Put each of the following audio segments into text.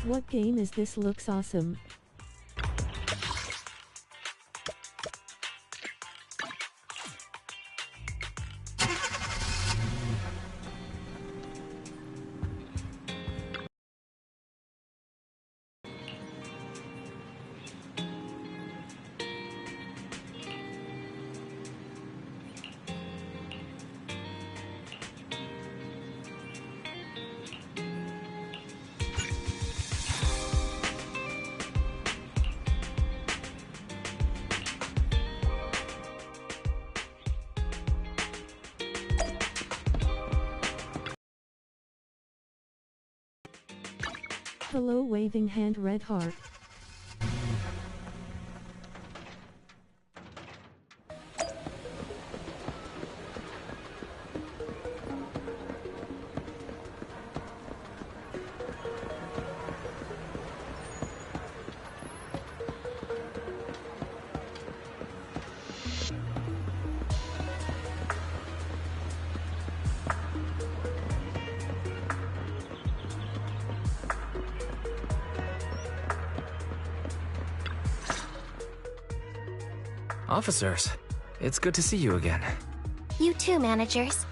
What game is this? Looks awesome. Hello, waving hand, red heart. Officers, it's good to see you again. You too, managers.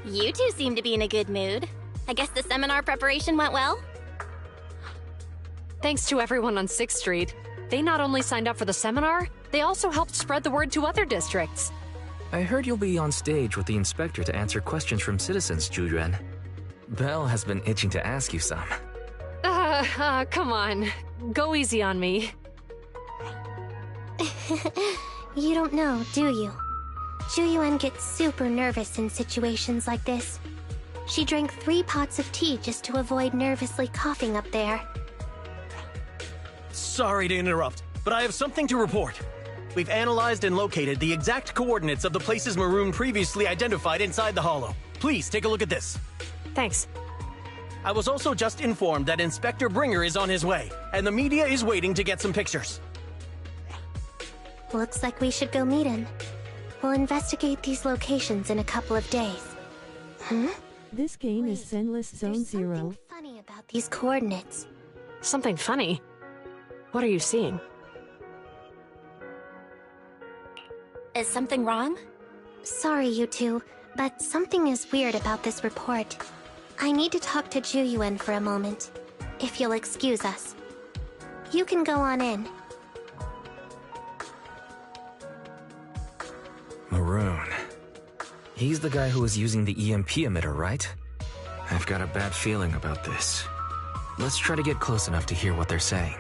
You two seem to be in a good mood. I guess the seminar preparation went well? Thanks to everyone on 6th Street. They not only signed up for the seminar, they also helped spread the word to other districts. I heard you'll be on stage with the inspector to answer questions from citizens, Zhu. Belle has been itching to ask you some. Come on. Go easy on me. You don't know, do you? Zhu gets super nervous in situations like this. She drank 3 pots of tea just to avoid nervously coughing up there. Sorry to interrupt, but I have something to report. We've analyzed and located the exact coordinates of the places Maroon previously identified inside the Hollow. Please take a look at this. Thanks. I was also just informed that Inspector Bringer is on his way, and the media is waiting to get some pictures. Looks like we should go meet him. We'll investigate these locations in a couple of days. This game is Zenless Zone Zero. There's something funny about these coordinates. Something funny? What are you seeing? Is something wrong? Sorry, you two, but something is weird about this report. I need to talk to Zhu for a moment, if you'll excuse us. You can go on in. Maroon. He's the guy who was using the EMP emitter, right? I've got a bad feeling about this. Let's try to get close enough to hear what they're saying.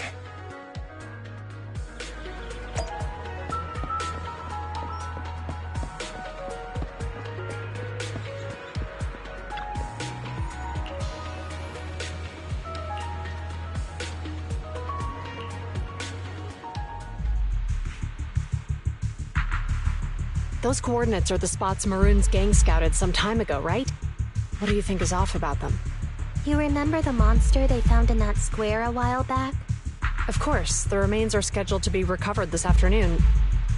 Those coordinates are the spots Maroon's gang scouted some time ago, right? What do you think is off about them? You remember the monster they found in that square a while back? Of course, the remains are scheduled to be recovered this afternoon.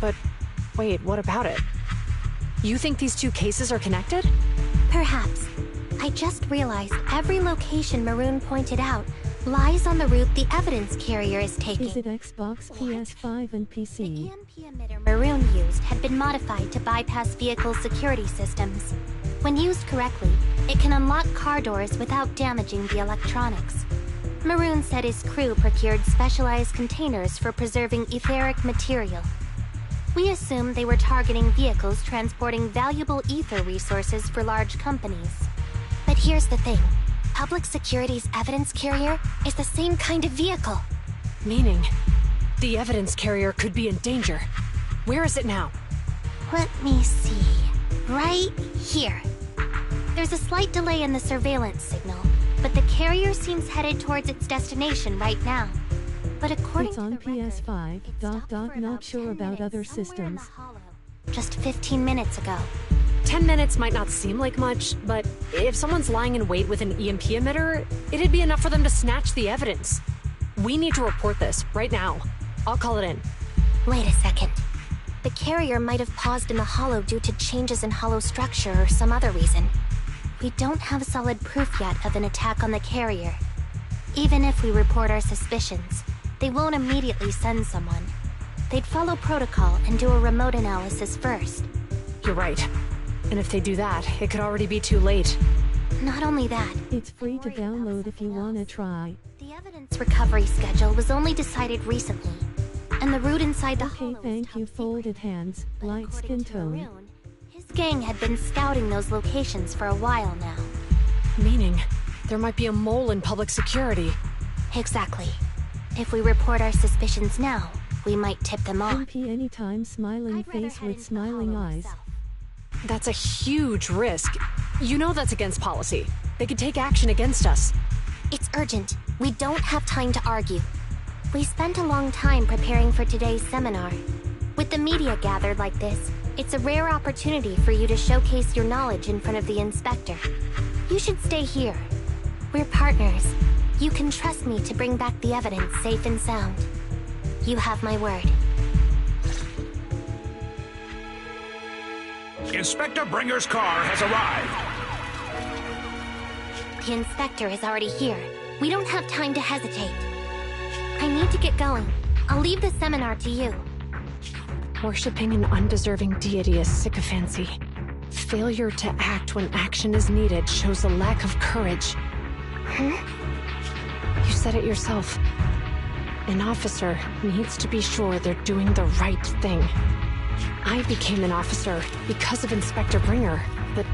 But wait, what about it? You think these two cases are connected? Perhaps. I just realized every location Maroon pointed out lies on the route the evidence carrier is taking. Is it Xbox, PS5, and The PC? EMP emitter Maroon used had been modified to bypass vehicle security systems. When used correctly, it can unlock car doors without damaging the electronics. Maroon said his crew procured specialized containers for preserving etheric material. We assumed they were targeting vehicles transporting valuable ether resources for large companies. But here's the thing. Public Security's evidence carrier is the same kind of vehicle. Meaning, the evidence carrier could be in danger. Where is it now? Let me see. Right here. There's a slight delay in the surveillance signal, but the carrier seems headed towards its destination right now. But according It's to on the record, PS5. it stopped for Not sure 10 about minutes other somewhere in systems. the hollow. Just 15 minutes ago. 10 minutes might not seem like much, but if someone's lying in wait with an EMP emitter, it'd be enough for them to snatch the evidence. We need to report this, right now. I'll call it in. Wait a second. The carrier might have paused in the hollow due to changes in hollow structure or some other reason. We don't have solid proof yet of an attack on the carrier. Even if we report our suspicions, they won't immediately send someone. They'd follow protocol and do a remote analysis first. You're right. And if they do that, it could already be too late. Not only that, It's free to download if you wanna try. the evidence recovery schedule was only decided recently, and the route inside the Okay, hollow is thank top you. secret. Folded hands, But light according skin to tone. Maroon, his gang had been scouting those locations for a while now. Meaning, there might be a mole in public security. Exactly. If we report our suspicions now, we might tip them off. MP anytime, smiling I'd rather face head with into the smiling hollow eyes. myself. That's a huge risk. You know that's against policy. They could take action against us. It's urgent. We don't have time to argue. We spent a long time preparing for today's seminar. With the media gathered like this, it's a rare opportunity for you to showcase your knowledge in front of the inspector. You should stay here. We're partners. You can trust me to bring back the evidence safe and sound. You have my word. Inspector Bringer's car has arrived. The inspector is already here. We don't have time to hesitate. I need to get going. I'll leave the seminar to you. Worshipping an undeserving deity is sycophancy. Failure to act when action is needed shows a lack of courage. Huh? You said it yourself. An officer needs to be sure they're doing the right thing. I became an officer because of Inspector Bringer, but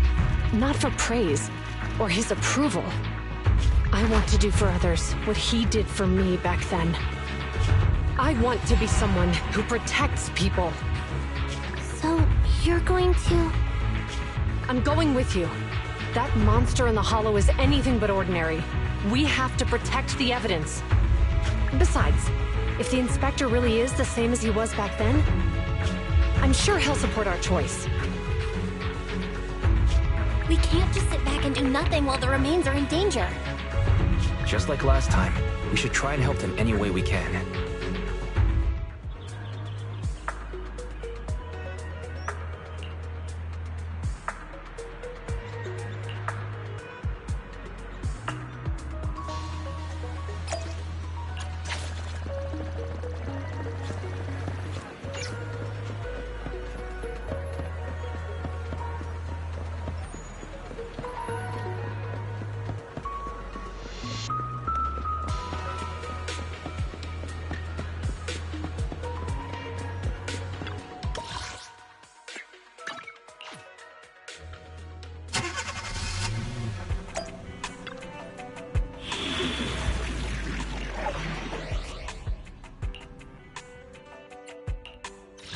not for praise or his approval. I want to do for others what he did for me back then. I want to be someone who protects people. So, you're going to... I'm going with you. That monster in the hollow is anything but ordinary. We have to protect the evidence. Besides, if the inspector really is the same as he was back then, I'm sure he'll support our choice. We can't just sit back and do nothing while the remains are in danger. Just like last time, we should try and help them any way we can.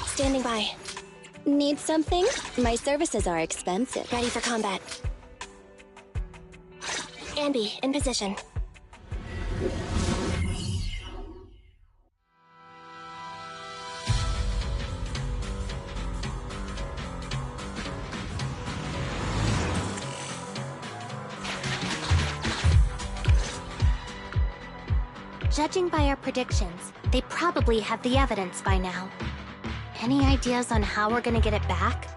Standing by. Need something? My services are expensive. Ready for combat. Anby, in position. Judging by our predictions, they probably have the evidence by now. Any ideas on how we're gonna get it back?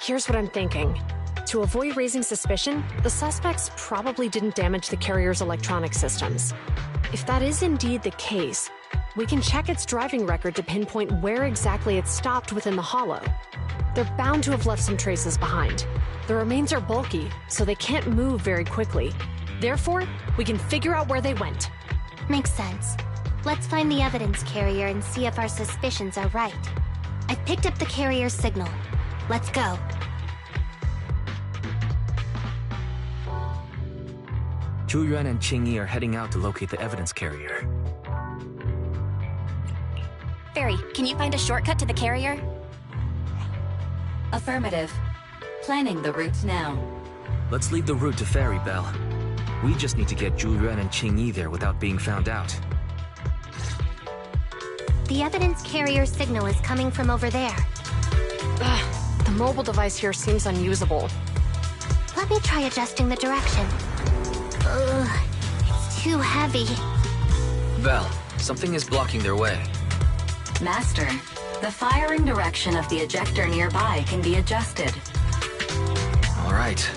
Here's what I'm thinking. To avoid raising suspicion, the suspects probably didn't damage the carrier's electronic systems. If that is indeed the case, we can check its driving record to pinpoint where exactly it stopped within the hollow. They're bound to have left some traces behind. The remains are bulky, so they can't move very quickly. Therefore, we can figure out where they went. Makes sense. Let's find the evidence carrier and see if our suspicions are right. I've picked up the carrier's signal. Let's go. Zhu Yuan and Qing Yi are heading out to locate the evidence carrier. Ferry, can you find a shortcut to the carrier? Affirmative. Planning the route now. Let's leave the route to Ferry, Belle. We just need to get Zhu Yuan and Qing Yi there without being found out. The evidence carrier signal is coming from over there. The mobile device here seems unusable. Let me try adjusting the direction. Ugh, it's too heavy. Belle, something is blocking their way. Master, the firing direction of the ejector nearby can be adjusted. All right.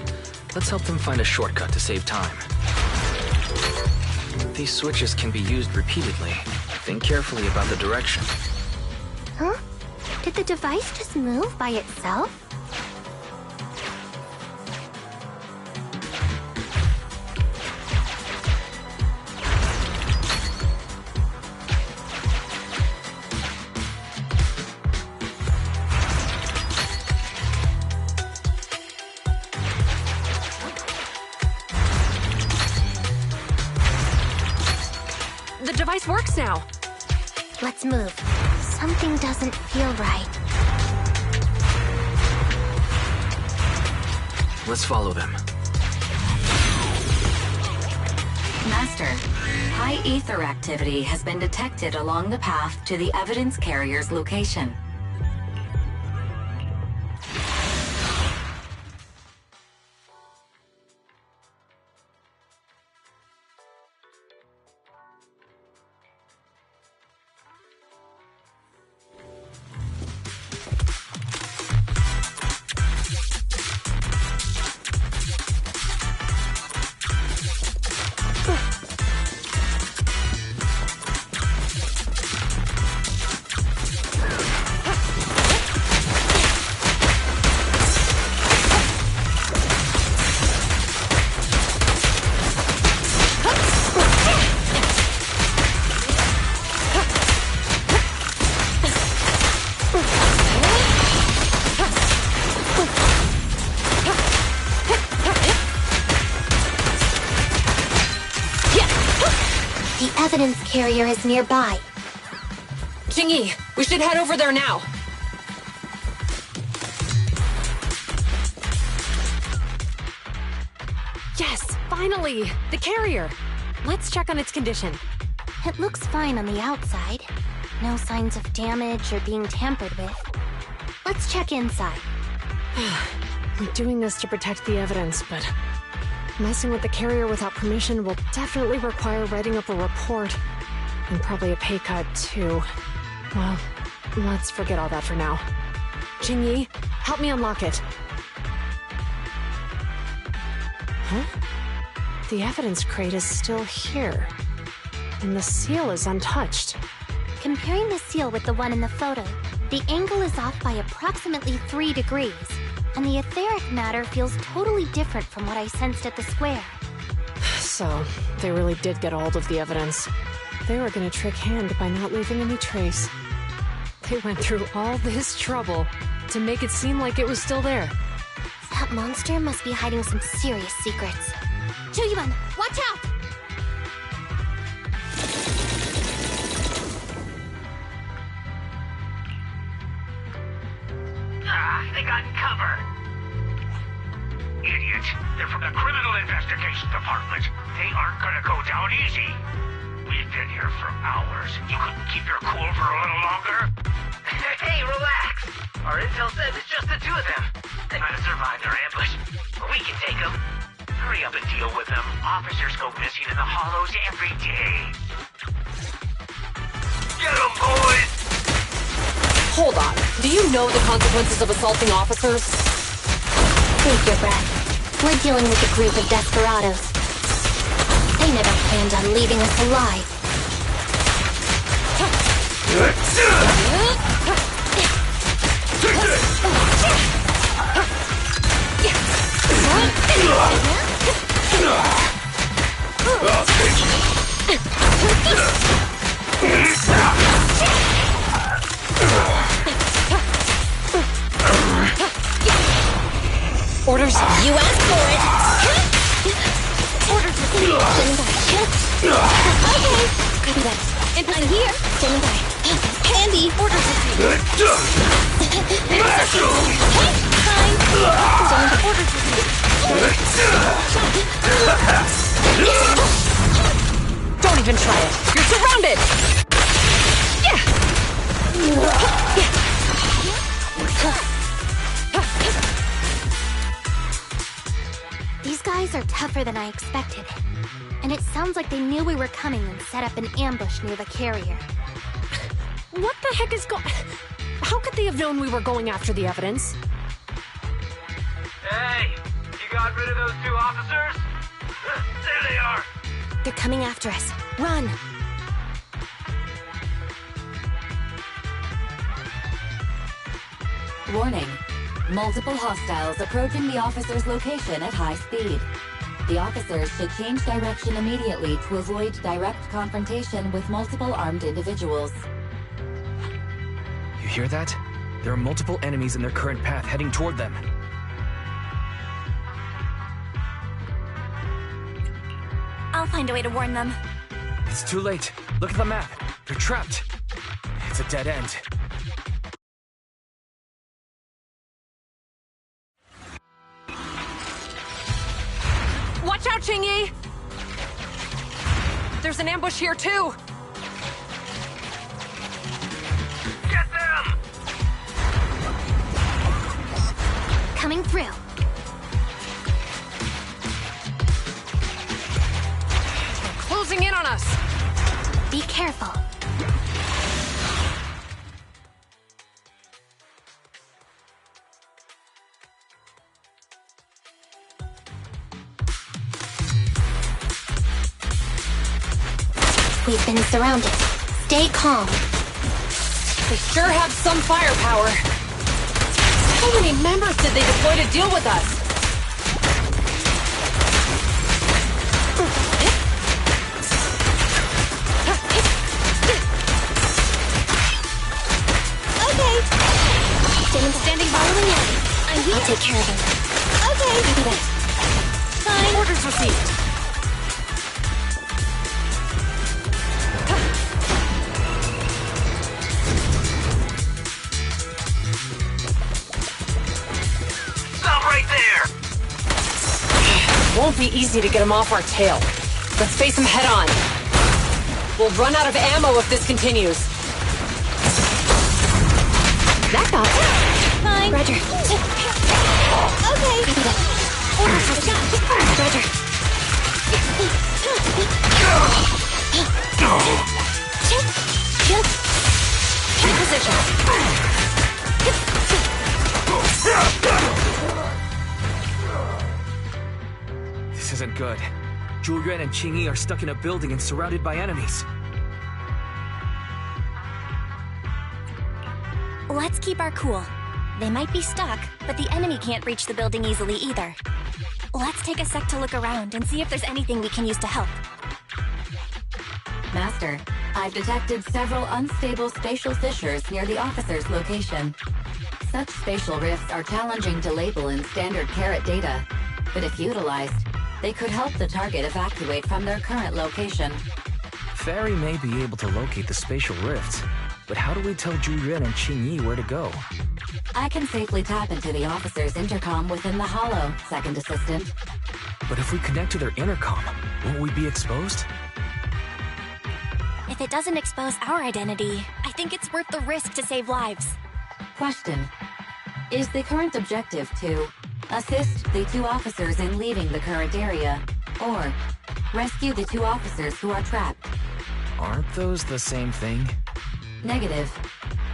Let's help them find a shortcut to save time. These switches can be used repeatedly. Think carefully about the direction. Huh? Did the device just move by itself? The device works now. Let's move. Something doesn't feel right. Let's follow them. Master, high ether activity has been detected along the path to the evidence carrier's location. The evidence carrier is nearby. Jingyi, we should head over there now. Yes, finally! The carrier! Let's check on its condition. It looks fine on the outside. No signs of damage or being tampered with. Let's check inside. I'm doing this to protect the evidence, but messing with the carrier without permission will definitely require writing up a report. And probably a pay cut, too. Well, let's forget all that for now. Jingyi, help me unlock it. Huh? The evidence crate is still here. And the seal is untouched. Comparing the seal with the one in the photo, the angle is off by approximately 3 degrees, and the etheric matter feels totally different from what I sensed at the square. So, they really did get a hold of the evidence. They were gonna trick Hand by not leaving any trace. They went through all this trouble to make it seem like it was still there. That monster must be hiding some serious secrets. Chuyuan, watch out! They got cover. Idiot. They're from the Criminal Investigation Department. They aren't gonna go down easy. We've been here for hours. You couldn't keep your cool for a little longer? Hey, relax. Our intel says it's just the two of them. They might have survived our ambush, but we can take them. Hurry up and deal with them. Officers go missing in the hollows every day. Get them, boys! Hold on. Do you know the consequences of assaulting officers? Take your breath. We're dealing with a group of desperados. They never planned on leaving us alive. Orders. You asked for it! Orders received. Okay, copy that. I'm here. Standing by. Handy. Orders received. Fine. Standing by. Orders received. Don't even try it. You're surrounded! These guys are tougher than I expected. And it sounds like they knew we were coming and set up an ambush near the carrier. What the heck is going... How could they have known we were going after the evidence? Hey, you got got rid of those 2 officers? There they are! They're coming after us. Run! Warning. Multiple hostiles approaching the officer's location at high speed. The officers should change direction immediately to avoid direct confrontation with multiple armed individuals. You hear that? There are multiple enemies in their current path heading toward them. I'll find a way to warn them. It's too late. Look at the map. They're trapped. It's a dead end. Watch out, Qingyi! There's an ambush here, too! Get them! Coming through. They're closing in on us! Be careful. We've been surrounded. Stay calm. They sure have some firepower. How many members did they deploy to deal with us? Okay. Standing by. I'm here. I'll take care of him. Okay. Copy that. Fine. Orders received. Stop right there! Won't be easy to get him off our tail. Let's face him head on. We'll run out of ammo if this continues. Back off. Fine. Roger. Okay. Copy that. Orders received. Roger. In position. This isn't good. Zhu Yuan and Qingyi are stuck in a building and surrounded by enemies. Let's keep our cool. They might be stuck, but the enemy can't reach the building easily either. Let's take a sec to look around and see if there's anything we can use to help. Master, I've detected several unstable spatial fissures near the officer's location. Such spatial rifts are challenging to label in standard carat data, but if utilized, they could help the target evacuate from their current location. Fairy may be able to locate the spatial rifts, but how do we tell Zhu Yuan and Qingyi where to go? I can safely tap into the officer's intercom within the hollow, Second Assistant. But if we connect to their intercom, won't we be exposed? If it doesn't expose our identity, I think it's worth the risk to save lives. Question. Is the current objective to assist the 2 officers in leaving the current area, or rescue the 2 officers who are trapped? Aren't those the same thing? Negative.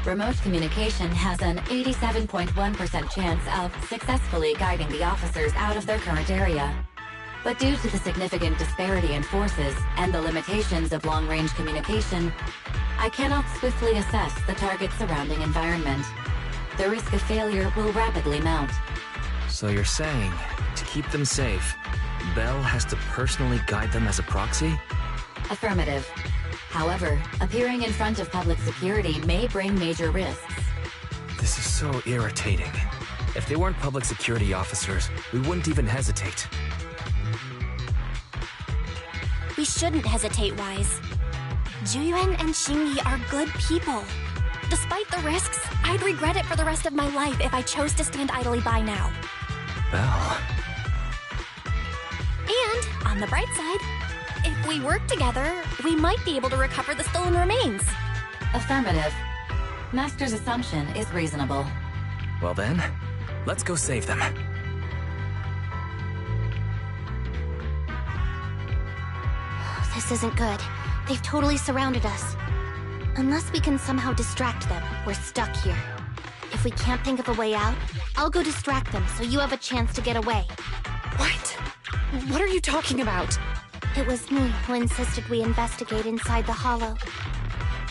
Remote communication has an 87.1% chance of successfully guiding the officers out of their current area. But due to the significant disparity in forces and the limitations of long-range communication, I cannot swiftly assess the target's surrounding environment. The risk of failure will rapidly mount. So you're saying, to keep them safe, Bell has to personally guide them as a proxy? Affirmative. However, appearing in front of public security may bring major risks. This is so irritating. If they weren't public security officers, we wouldn't even hesitate. We shouldn't hesitate, Wise. Juyuan and Qingyi are good people. Despite the risks, I'd regret it for the rest of my life if I chose to stand idly by now. Bell. And, on the bright side, if we work together, we might be able to recover the stolen remains. Affirmative. Master's assumption is reasonable. Well then, let's go save them. This isn't good. They've totally surrounded us. Unless we can somehow distract them, we're stuck here. If we can't think of a way out, I'll go distract them so you have a chance to get away. What? What are you talking about? It was me who insisted we investigate inside the Hollow.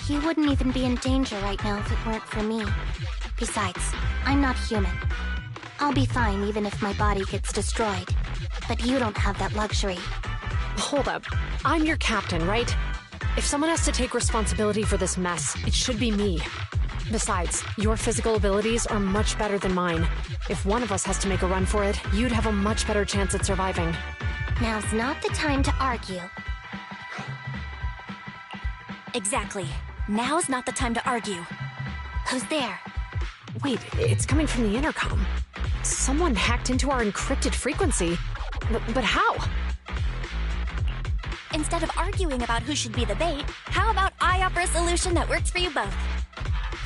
You wouldn't even be in danger right now if it weren't for me. Besides, I'm not human. I'll be fine even if my body gets destroyed. But you don't have that luxury. Hold up. I'm your captain, right? If someone has to take responsibility for this mess, it should be me. Besides, your physical abilities are much better than mine. If one of us has to make a run for it, you'd have a much better chance at surviving. Now's not the time to argue. Exactly. Now's not the time to argue. Who's there? Wait, it's coming from the intercom. Someone hacked into our encrypted frequency. But how? Instead of arguing about who should be the bait, how about I offer a solution that works for you both?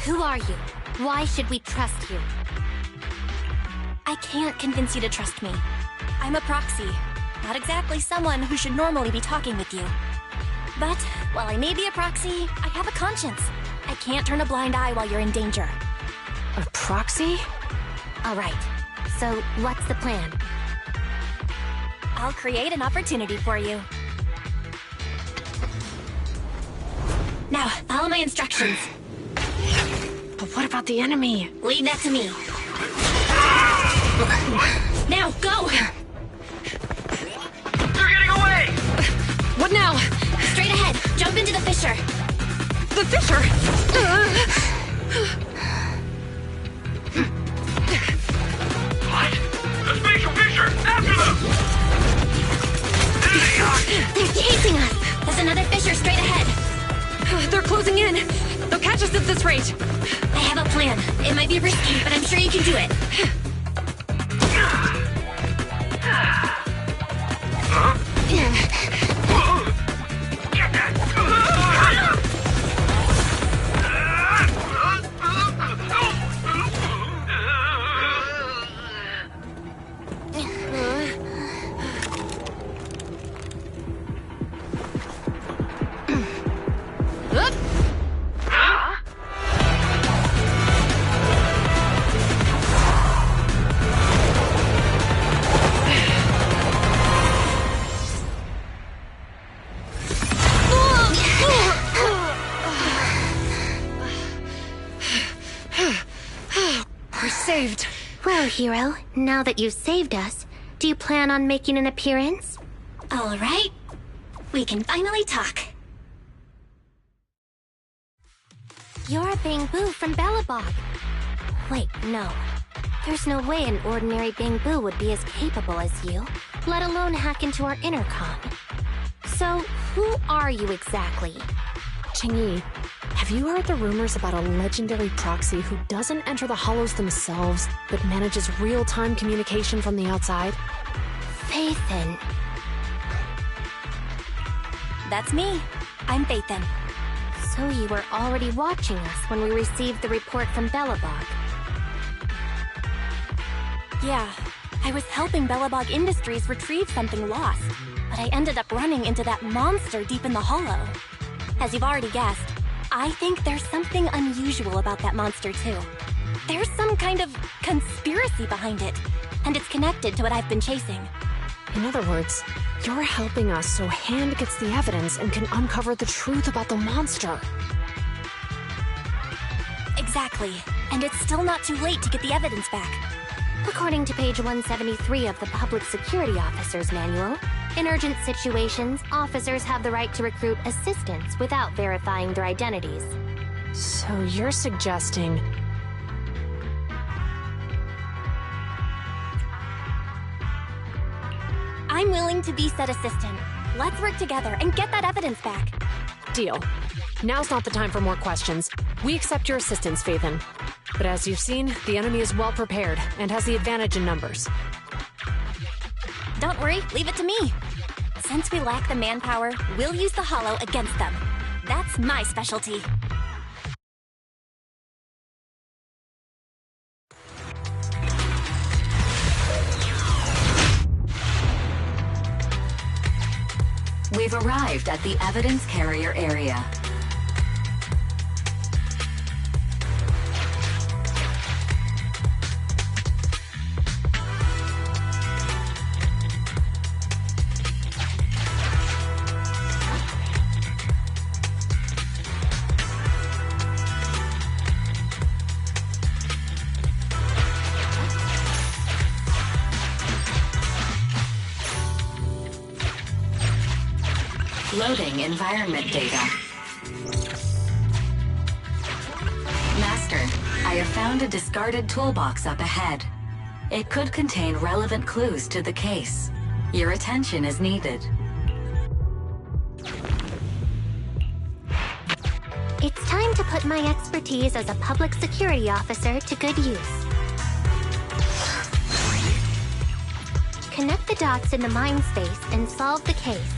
Who are you? Why should we trust you? I can't convince you to trust me. I'm a proxy. Not exactly someone who should normally be talking with you. But, while I may be a proxy, I have a conscience. I can't turn a blind eye while you're in danger. A proxy? All right. So, what's the plan? I'll create an opportunity for you. Now, follow my instructions. But what about the enemy? Leave that to me. Now, go! They're getting away! What now? Straight ahead. Jump into the fissure. The fissure! What? A spatial fissure! After them! There they are! They're chasing us! There's another fissure straight ahead. They're closing in. They'll catch us at this rate. I have a plan. It might be risky, but I'm sure you can do it. Get that! We're saved. Well, hero, now that you've saved us, do you plan on making an appearance? All right. We can finally talk. You're a Bangbu from Belobog. Wait, no. There's no way an ordinary Bangbu would be as capable as you, let alone hack into our intercom. So, who are you exactly? Chingyi, have you heard the rumors about a legendary proxy who doesn't enter the hollows themselves, but manages real-time communication from the outside? Faithin. That's me. I'm Faithin. So you were already watching us when we received the report from Belobog. Yeah, I was helping Belobog Industries retrieve something lost, but I ended up running into that monster deep in the hollow. As you've already guessed, I think there's something unusual about that monster too. There's some kind of conspiracy behind it, and it's connected to what I've been chasing. In other words, you're helping us so Hand gets the evidence and can uncover the truth about the monster. Exactly, and it's still not too late to get the evidence back. According to page 173 of the Public Security Officer's Manual, in urgent situations, officers have the right to recruit assistants without verifying their identities. So you're suggesting... I'm willing to be said assistant. Let's work together and get that evidence back. Deal. Now's not the time for more questions. We accept your assistance, Faithin. But as you've seen, the enemy is well prepared and has the advantage in numbers. Don't worry, leave it to me. Since we lack the manpower, we'll use the Hollow against them. That's my specialty. We've arrived at the evidence carrier area. Loading environment data. Master, I have found a discarded toolbox up ahead. It could contain relevant clues to the case. Your attention is needed. It's time to put my expertise as a public security officer to good use. Connect the dots in the mind space and solve the case.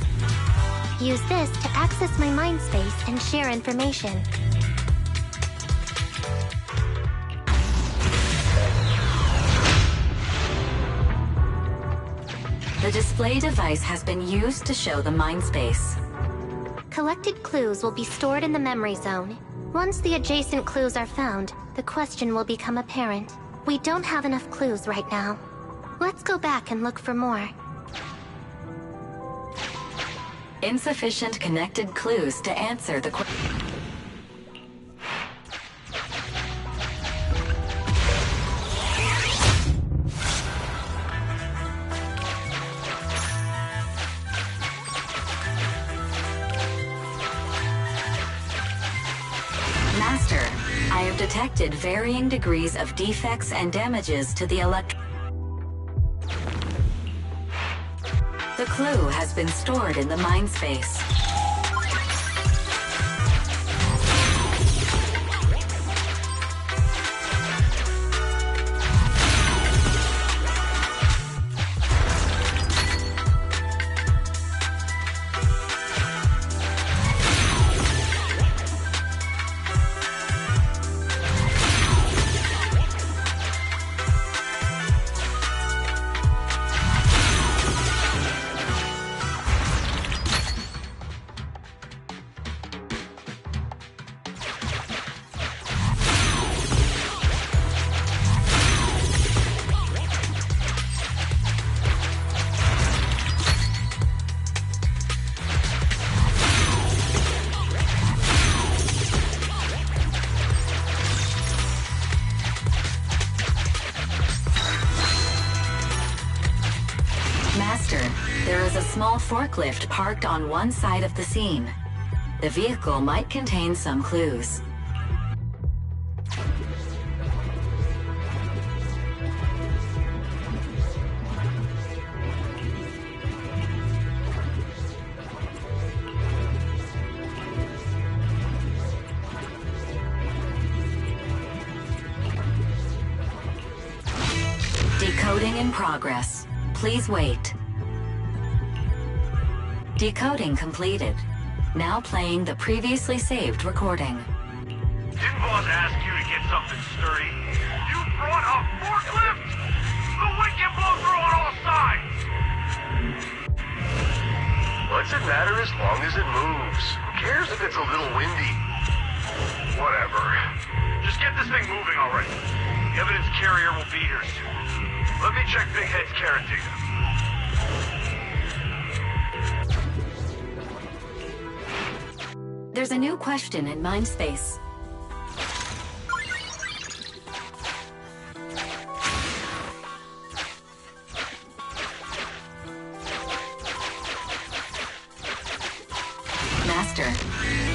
Use this to access my mind space and share information. The display device has been used to show the mind space. Collected clues will be stored in the memory zone. Once the adjacent clues are found, the question will become apparent. We don't have enough clues right now. Let's go back and look for more. Insufficient connected clues to answer the question. Master, I have detected varying degrees of defects and damages to the The clue has been stored in the mind space. There is a small forklift parked on one side of the scene. The vehicle might contain some clues. Decoding in progress. Please wait. Decoding completed. Now playing the previously saved recording. Didn't boss ask you to get something sturdy? You brought a forklift? The wind can blow through on all sides! What's it matter as long as it moves? Who cares if it's a little windy? Whatever. Just get this thing moving already. The evidence carrier will be here soon. Let me check Big Head's carrot data. There's a new question in MindSpace. Master,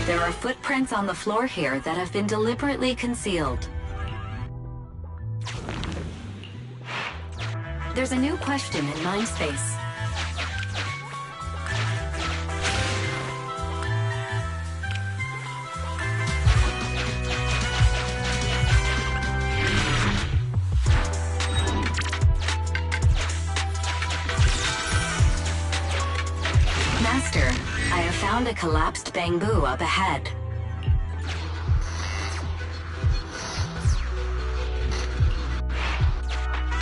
there are footprints on the floor here that have been deliberately concealed. There's a new question in MindSpace. Master, I have found a collapsed bamboo up ahead.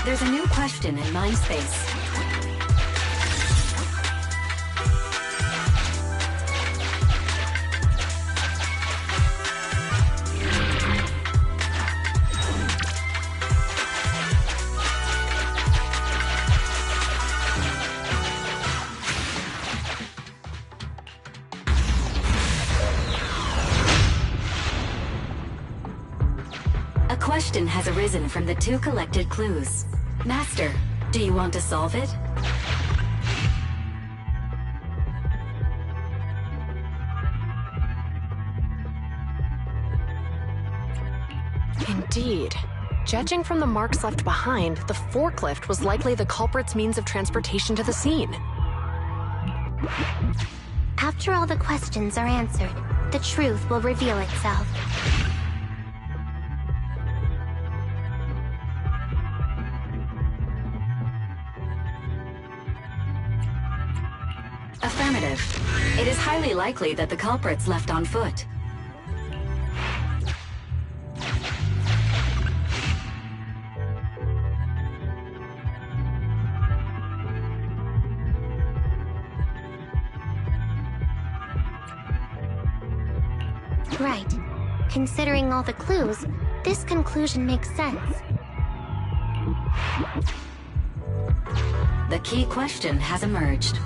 There's a new question in MindSpace. A question has arisen from the two collected clues. Master, do you want to solve it? Indeed. Judging from the marks left behind, the forklift was likely the culprit's means of transportation to the scene. After all the questions are answered, the truth will reveal itself. Affirmative. It is highly likely that the culprits left on foot. Right. Considering all the clues, this conclusion makes sense. The key question has emerged.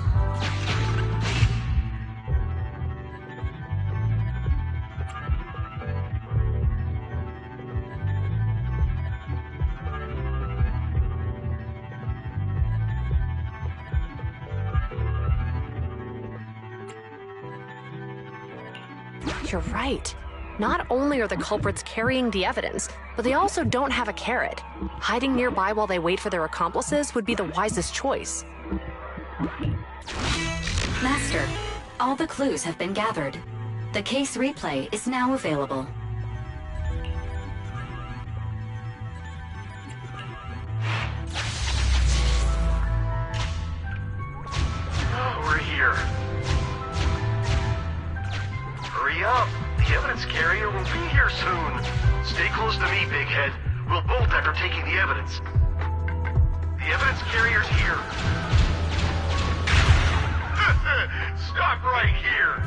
You're right. Not only are the culprits carrying the evidence, but they also don't have a carrot. Hiding nearby while they wait for their accomplices would be the wisest choice. Master, all the clues have been gathered. The case replay is now available. We're here. Hurry up! The evidence carrier will be here soon. Stay close to me, Big Head. We'll bolt after taking the evidence. The evidence carrier's here. Stop right here!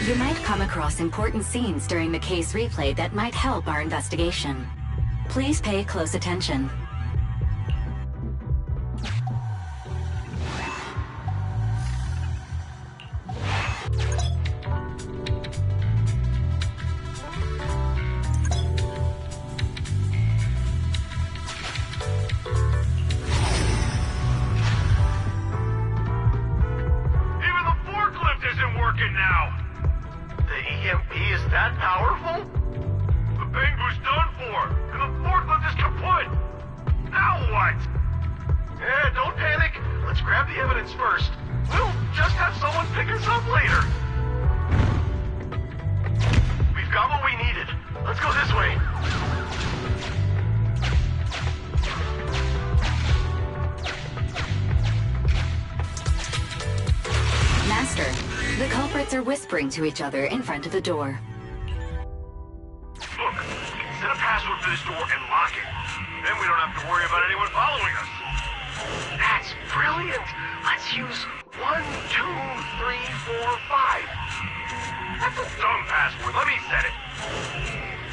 You might come across important scenes during the case replay that might help our investigation. Please pay close attention. To each other in front of the door. Look, set a password for this door and lock it. Then we don't have to worry about anyone following us. That's brilliant. Let's use 1, 2, 3, 4, 5. That's a dumb password. Let me set it.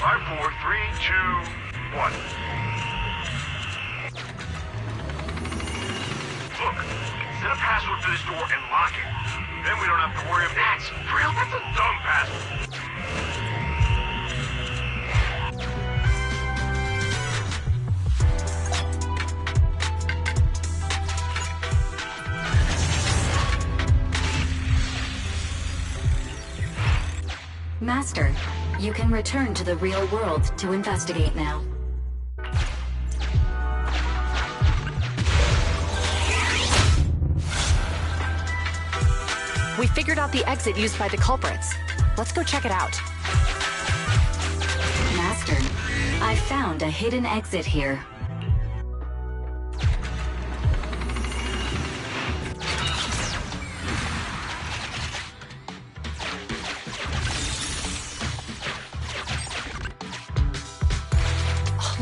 5, 4, 3, 2, 1. Look, set a password for this door and lock it. Then we don't have to worry about... That's brilliant. That's a dumb password. Master, you can return to the real world to investigate now. We figured out the exit used by the culprits. Let's go check it out. Master, I found a hidden exit here.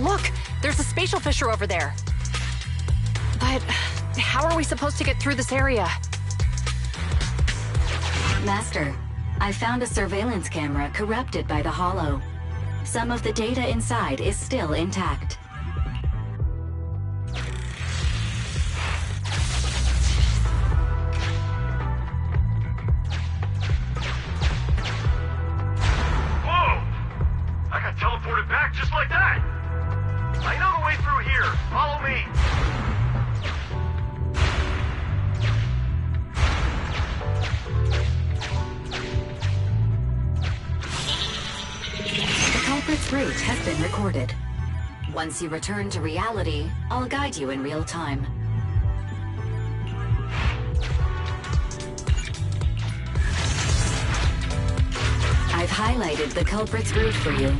Look! There's a spatial fissure over there. But how are we supposed to get through this area? Master, I found a surveillance camera corrupted by the Hollow. Some of the data inside is still intact. Whoa! I got teleported back just like that! I know the way through here. Follow me. The culprit's route has been recorded. Once you return to reality, I'll guide you in real time. I've highlighted the culprit's route for you.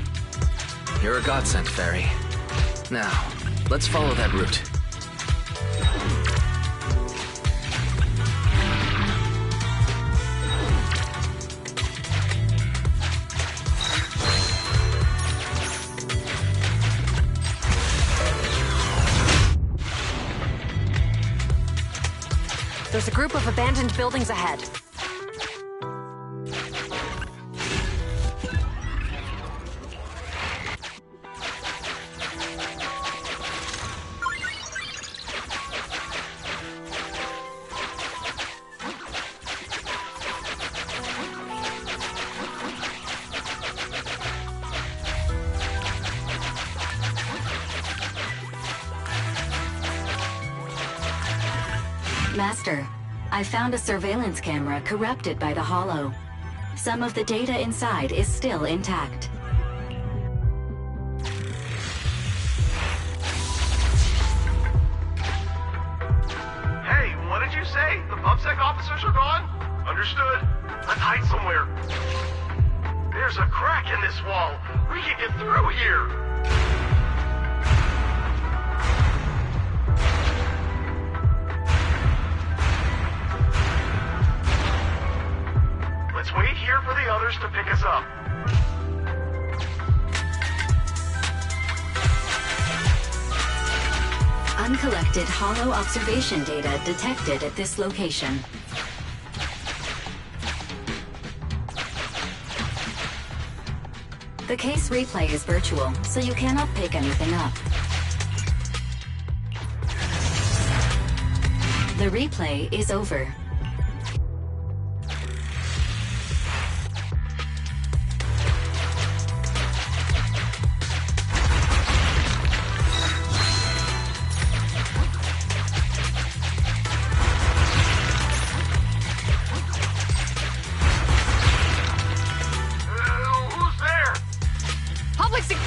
You're a godsend, Fairy. Now, let's follow that route. There's a group of abandoned buildings ahead. Master, I found a surveillance camera corrupted by the Hollow. Some of the data inside is still intact. Hey, what did you say? The PubSec officers are gone? Understood. Let's hide somewhere. There's a crack in this wall. We can get through here. Let's wait here for the others to pick us up. Uncollected Hollow observation data detected at this location. The case replay is virtual, so you cannot pick anything up. The replay is over. Who's there? Public sec-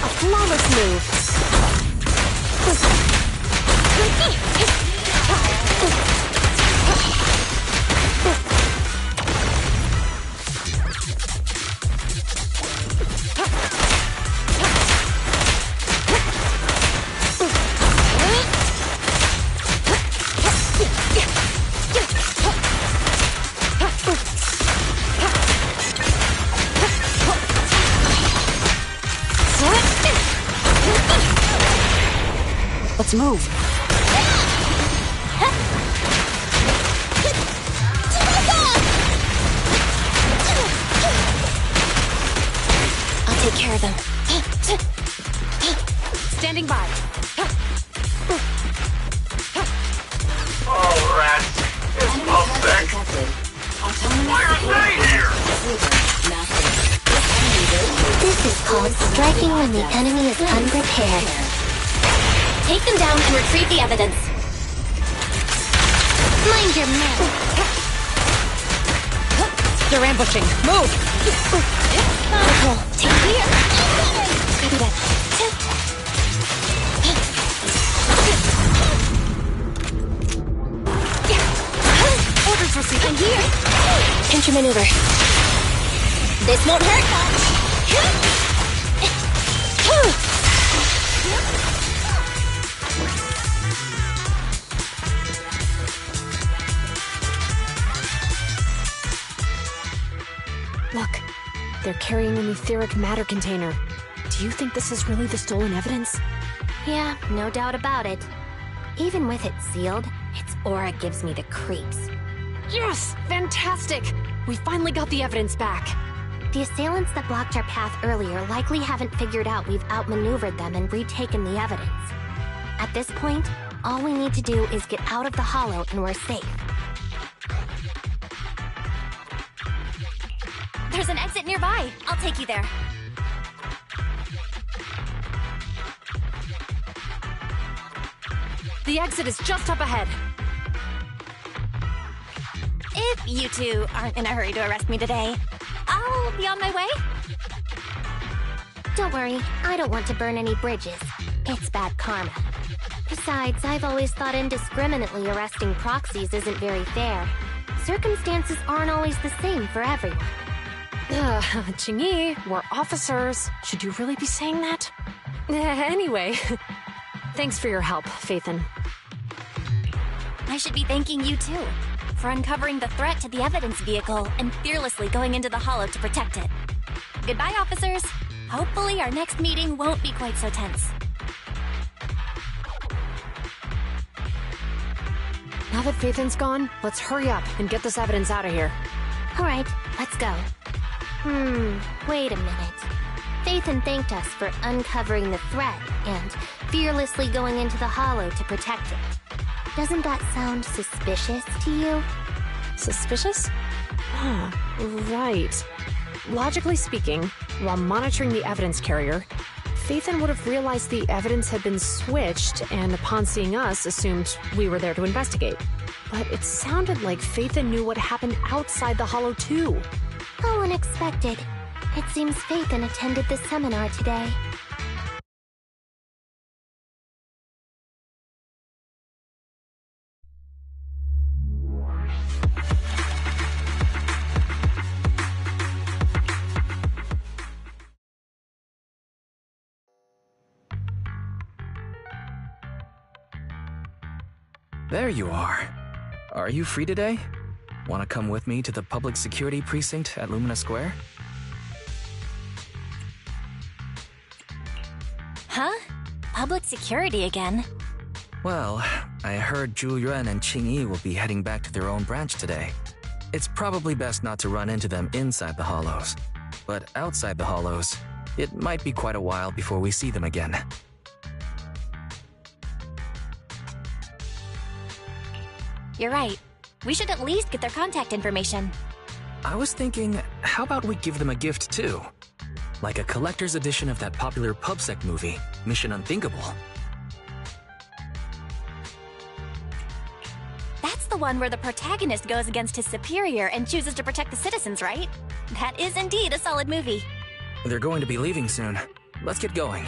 A flawless move. Let's move. I'll take care of them. Standing by. Oh, rats. It's PubSec. Why are they here? This is called striking when the enemy is unprepared. Take them down and retrieve the evidence. Mind your man. They're ambushing. Move! Nicole, take here. Copy that. Orders received. I'm here. Pinch your maneuver. This won't hurt Look, they're carrying an etheric matter container. Do you think this is really the stolen evidence? Yeah, no doubt about it. Even with it sealed, its aura gives me the creeps. Yes! Fantastic! We finally got the evidence back. The assailants that blocked our path earlier likely haven't figured out we've outmaneuvered them and retaken the evidence. At this point, all we need to do is get out of the hollow and we're safe. There's an exit nearby. I'll take you there. The exit is just up ahead. If you two aren't in a hurry to arrest me today, I'll be on my way. Don't worry, I don't want to burn any bridges. It's bad karma. Besides, I've always thought indiscriminately arresting proxies isn't very fair. Circumstances aren't always the same for everyone. Qingyi, we're officers. Should you really be saying that? Anyway, thanks for your help, Phaethon. I should be thanking you too, for uncovering the threat to the evidence vehicle and fearlessly going into the hollow to protect it. Goodbye, officers. Hopefully our next meeting won't be quite so tense. Now that Phaethon's gone, let's hurry up and get this evidence out of here. Alright, let's go. Wait a minute. Phaethon thanked us for uncovering the threat and fearlessly going into the hollow to protect it. Doesn't that sound suspicious to you? Suspicious? Right. Logically speaking, while monitoring the evidence carrier, Phaethon would have realized the evidence had been switched and upon seeing us assumed we were there to investigate. But it sounded like Phaethon knew what happened outside the hollow too. How unexpected. It seems Phaethon attended the seminar today. There you are. Are you free today? Want to come with me to the public security precinct at Lumina Square? Huh? Public security again? Well, I heard Zhu Yuan and Qingyi will be heading back to their own branch today. It's probably best not to run into them inside the hollows. But outside the hollows, it might be quite a while before we see them again. You're right. We should at least get their contact information. I was thinking, how about we give them a gift too? Like a collector's edition of that popular PubSec movie, Mission Unthinkable. That's the one where the protagonist goes against his superior and chooses to protect the citizens, right? That is indeed a solid movie. They're going to be leaving soon. Let's get going.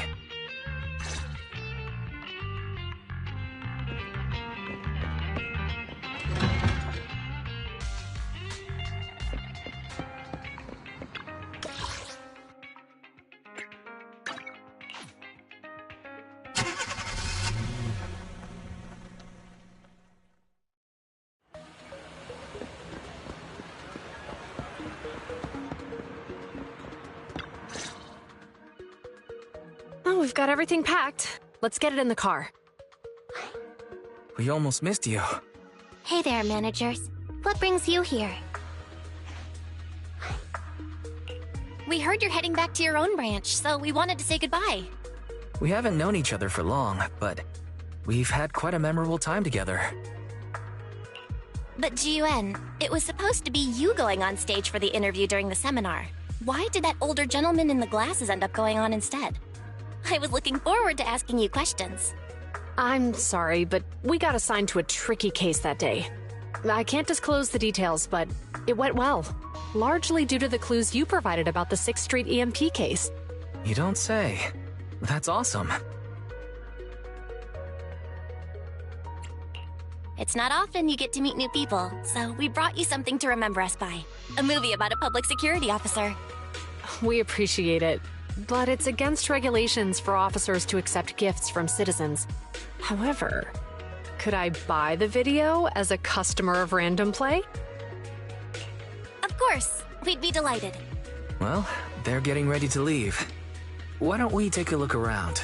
Oh, we've got everything packed. Let's get it in the car. We almost missed you. Hey there, managers. What brings you here? We heard you're heading back to your own branch, so we wanted to say goodbye. We haven't known each other for long, but we've had quite a memorable time together. But Ji-Yuan, it was supposed to be you going on stage for the interview during the seminar. Why did that older gentleman in the glasses end up going on instead? I was looking forward to asking you questions. I'm sorry, but we got assigned to a tricky case that day. I can't disclose the details, but it went well. Largely due to the clues you provided about the 6th Street EMP case. You don't say. That's awesome. It's not often you get to meet new people, so we brought you something to remember us by. A movie about a public security officer. We appreciate it, but it's against regulations for officers to accept gifts from citizens. However, could I buy the video as a customer of Random Play? Of course, we'd be delighted. Well, they're getting ready to leave. Why don't we take a look around?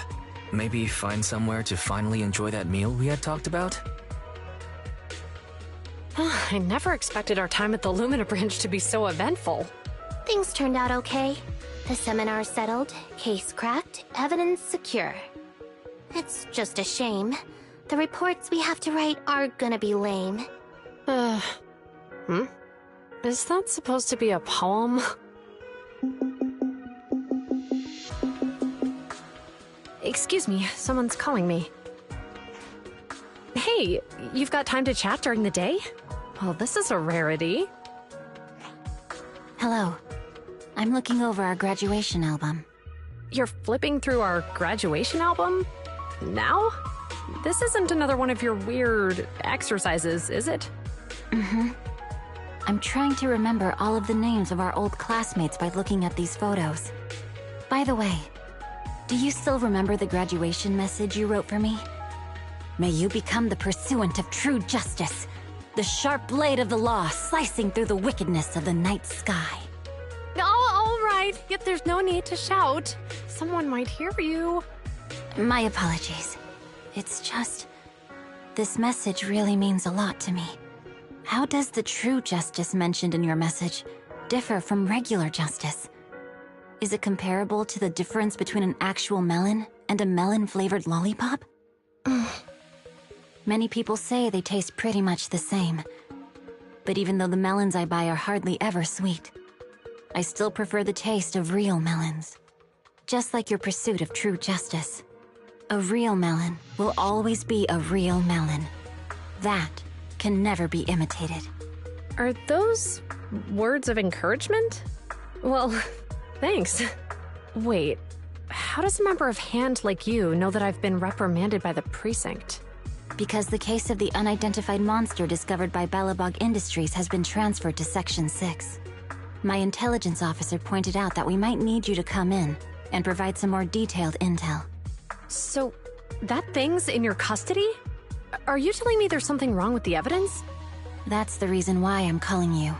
Maybe find somewhere to finally enjoy that meal we had talked about? I never expected our time at the Lumina branch to be so eventful. Things turned out okay. The seminar settled, case cracked, evidence secure. It's just a shame. The reports we have to write are gonna be lame. Is that supposed to be a poem? Excuse me, someone's calling me. Hey, you've got time to chat during the day? Well, this is a rarity. Hello. I'm looking over our graduation album. You're flipping through our graduation album? Now? This isn't another one of your weird exercises, is it? I'm trying to remember all of the names of our old classmates by looking at these photos. By the way, do you still remember the graduation message you wrote for me? May you become the pursuant of true justice, the sharp blade of the law slicing through the wickedness of the night sky. Oh, all right, yet there's no need to shout. Someone might hear you. My apologies. It's just... this message really means a lot to me. How does the true justice mentioned in your message differ from regular justice? Is it comparable to the difference between an actual melon and a melon-flavored lollipop? Many people say they taste pretty much the same. But even though the melons I buy are hardly ever sweet, I still prefer the taste of real melons. Just like your pursuit of true justice. A real melon will always be a real melon. That can never be imitated. Are those words of encouragement? Well, thanks. Wait, how does a member of Hand like you know that I've been reprimanded by the precinct? Because the case of the unidentified monster discovered by Belobog Industries has been transferred to Section 6. My intelligence officer pointed out that we might need you to come in and provide some more detailed intel. So, that thing's in your custody? Are you telling me there's something wrong with the evidence? That's the reason why I'm calling you.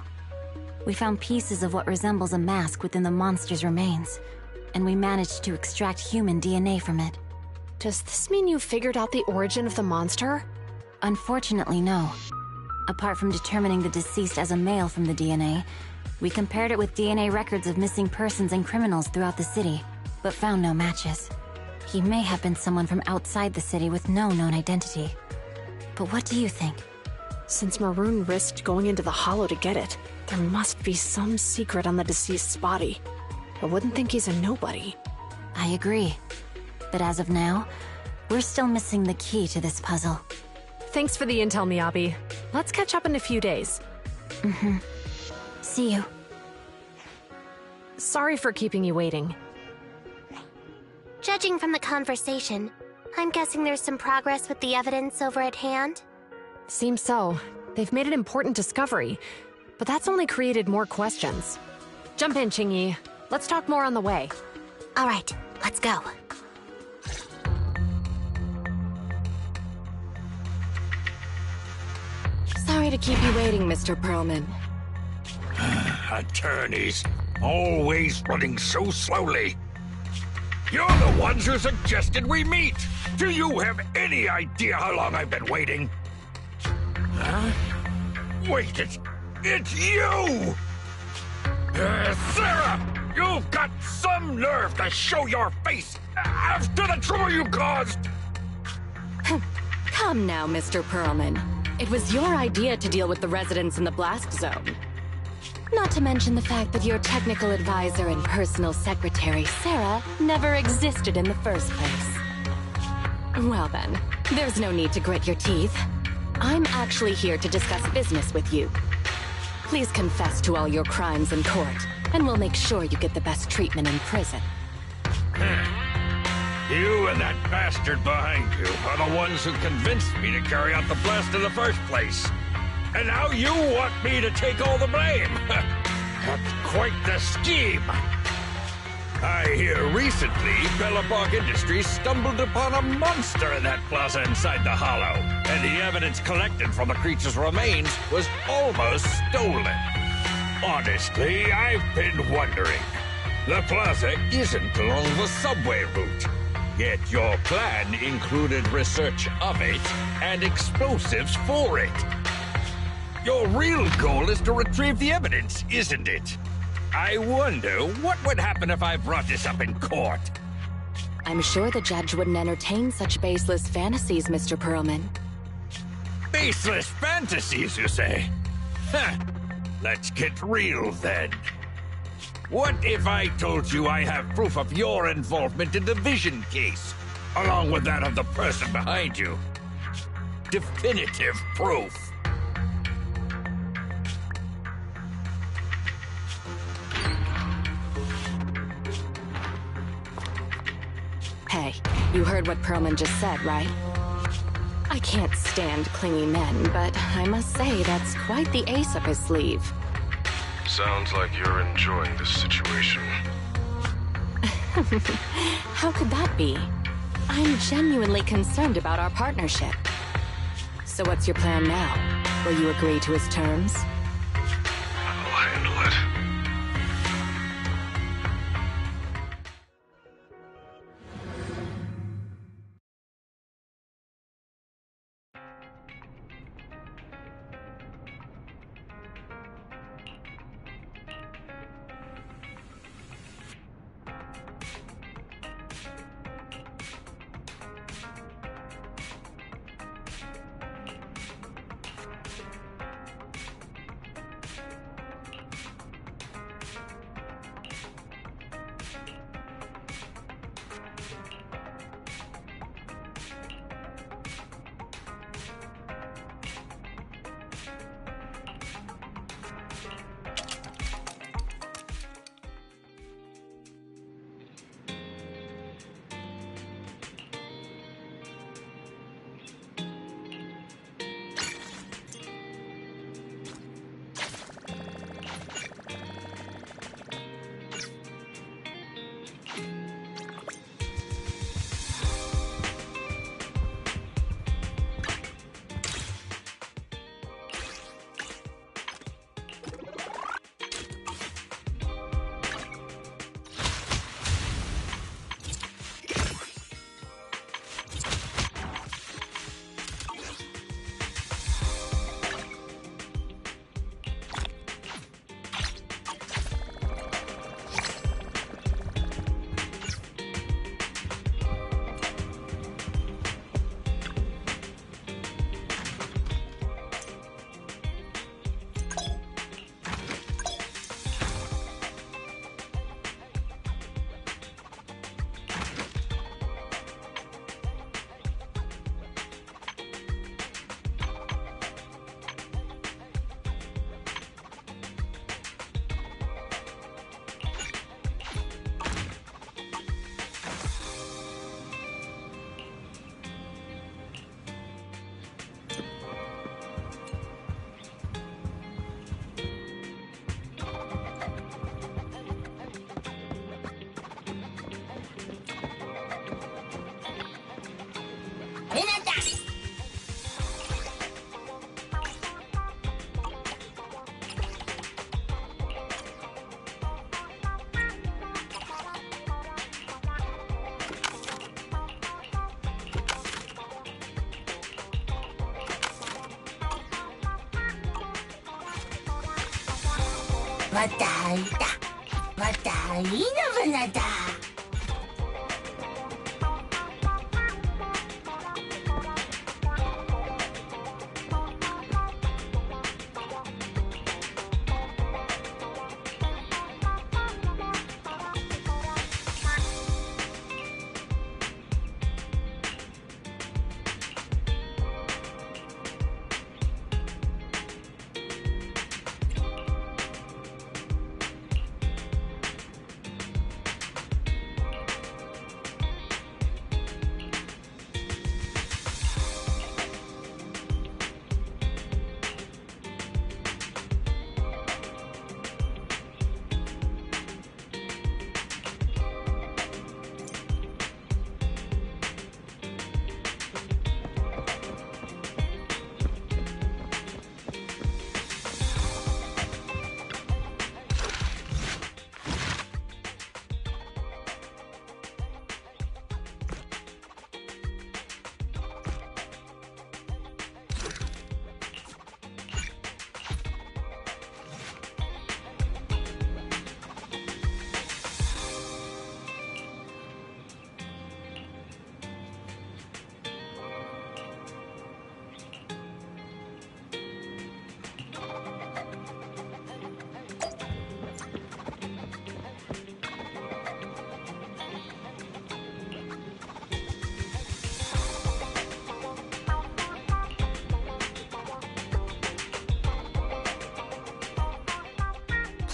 We found pieces of what resembles a mask within the monster's remains, and we managed to extract human DNA from it. Does this mean you figured out the origin of the monster? Unfortunately, no. Apart from determining the deceased as a male from the DNA, we compared it with DNA records of missing persons and criminals throughout the city, but found no matches. He may have been someone from outside the city with no known identity. But what do you think? Since Maroon risked going into the Hollow to get it, there must be some secret on the deceased's body. I wouldn't think he's a nobody. I agree. But as of now, we're still missing the key to this puzzle. Thanks for the intel, Miyabi. Let's catch up in a few days. See you. Sorry for keeping you waiting. Judging from the conversation, I'm guessing there's some progress with the evidence over at Hand? Seems so. They've made an important discovery, but that's only created more questions. Jump in, Qingyi. Let's talk more on the way. All right, let's go. Sorry to keep you waiting, Mr. Perlman. Attorneys, always running so slowly. You're the ones who suggested we meet. Do you have any idea how long I've been waiting? Huh? Wait, it's you! Sarah! You've got some nerve to show your face after the trouble you caused! Come now, Mr. Perlman. It was your idea to deal with the residents in the blast zone. Not to mention the fact that your technical advisor and personal secretary, Sarah, never existed in the first place. Well then, there's no need to grit your teeth. I'm actually here to discuss business with you. Please confess to all your crimes in court, and we'll make sure you get the best treatment in prison. You and that bastard behind you are the ones who convinced me to carry out the blast in the first place. And now you want me to take all the blame. That's quite the scheme. I hear recently Bellabog Industries stumbled upon a monster in that plaza inside the hollow, and the evidence collected from the creature's remains was almost stolen. Honestly, I've been wondering. The plaza isn't along the subway route, yet your plan included research of it and explosives for it. Your real goal is to retrieve the evidence, isn't it? I wonder what would happen if I brought this up in court. I'm sure the judge wouldn't entertain such baseless fantasies, Mr. Perlman. Baseless fantasies, you say? Huh. Let's get real then. What if I told you I have proof of your involvement in the Vision case, along with that of the person behind you? Definitive proof. Hey, you heard what Perlman just said, right? I can't stand clingy men, but I must say that's quite the ace up his sleeve. Sounds like you're enjoying this situation. How could that be? I'm genuinely concerned about our partnership. So what's your plan now? Will you agree to his terms? I'll handle it.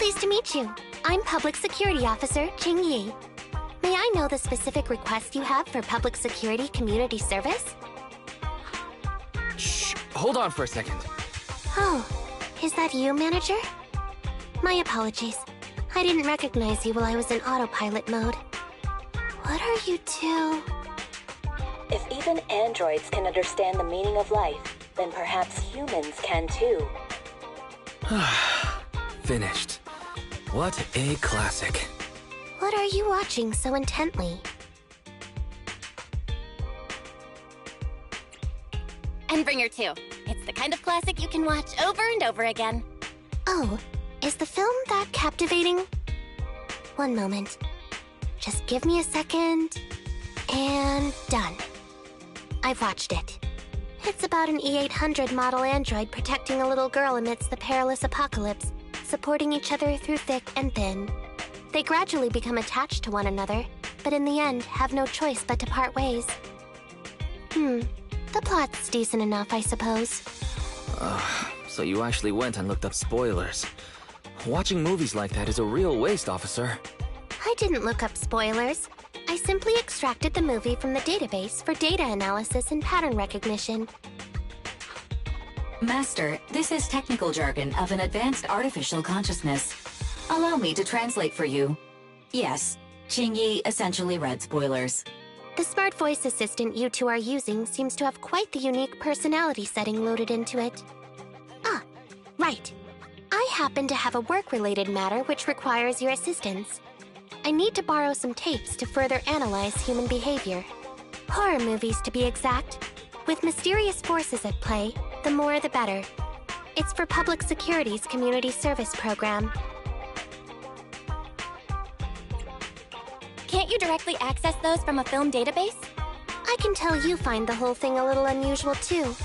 Pleased to meet you. I'm Public Security Officer Ching Yi. May I know the specific request you have for public security community service? Shh, hold on for a second. Oh, is that you, Manager? My apologies. I didn't recognize you while I was in autopilot mode. What are you two? If even androids can understand the meaning of life, then perhaps humans can too. Finished. What a classic. What are you watching so intently? Endbringer 2. It's the kind of classic you can watch over and over again. Oh, is the film that captivating? One moment. Just give me a second. And done. I've watched it. It's about an E-800 model android protecting a little girl amidst the perilous apocalypse, supporting each other through thick and thin. They gradually become attached to one another, but in the end have no choice but to part ways. The plot's decent enough, I suppose. So you actually went and looked up spoilers. Watching movies like that is a real waste, officer. I didn't look up spoilers. I simply extracted the movie from the database for data analysis and pattern recognition. Master, this is technical jargon of an advanced artificial consciousness. Allow me to translate for you. Yes, Qingyi essentially read spoilers. The smart voice assistant you two are using seems to have quite the unique personality setting loaded into it. Ah, right. I happen to have a work-related matter which requires your assistance. I need to borrow some tapes to further analyze human behavior. Horror movies, to be exact. With mysterious forces at play, the more the better. It's for Public Security's community service program. Can't you directly access those from a film database? I can tell you find the whole thing a little unusual too.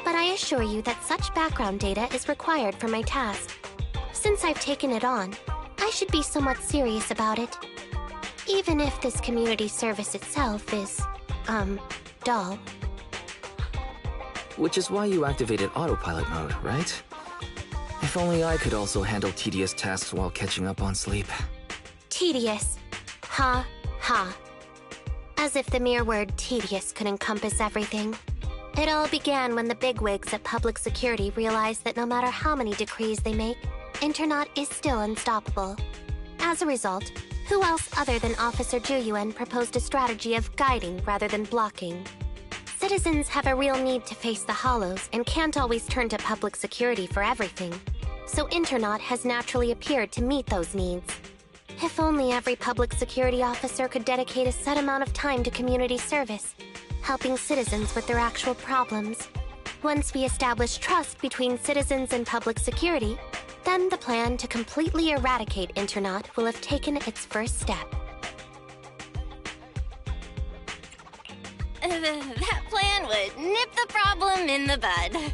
But I assure you that such background data is required for my task. Since I've taken it on, I should be somewhat serious about it. Even if this community service itself is, dull. Which is why you activated autopilot mode, right? If only I could also handle tedious tasks while catching up on sleep. Tedious. Ha, ha. As if the mere word tedious could encompass everything. It all began when the bigwigs at Public Security realized that no matter how many decrees they make, Internaut is still unstoppable. As a result, who else other than Officer Juyuan proposed a strategy of guiding rather than blocking? Citizens have a real need to face the hollows and can't always turn to Public Security for everything. So Internaut has naturally appeared to meet those needs. If only every Public Security officer could dedicate a set amount of time to community service, helping citizens with their actual problems. Once we establish trust between citizens and Public Security, then the plan to completely eradicate Internaut will have taken its first step. That plan would nip the problem in the bud.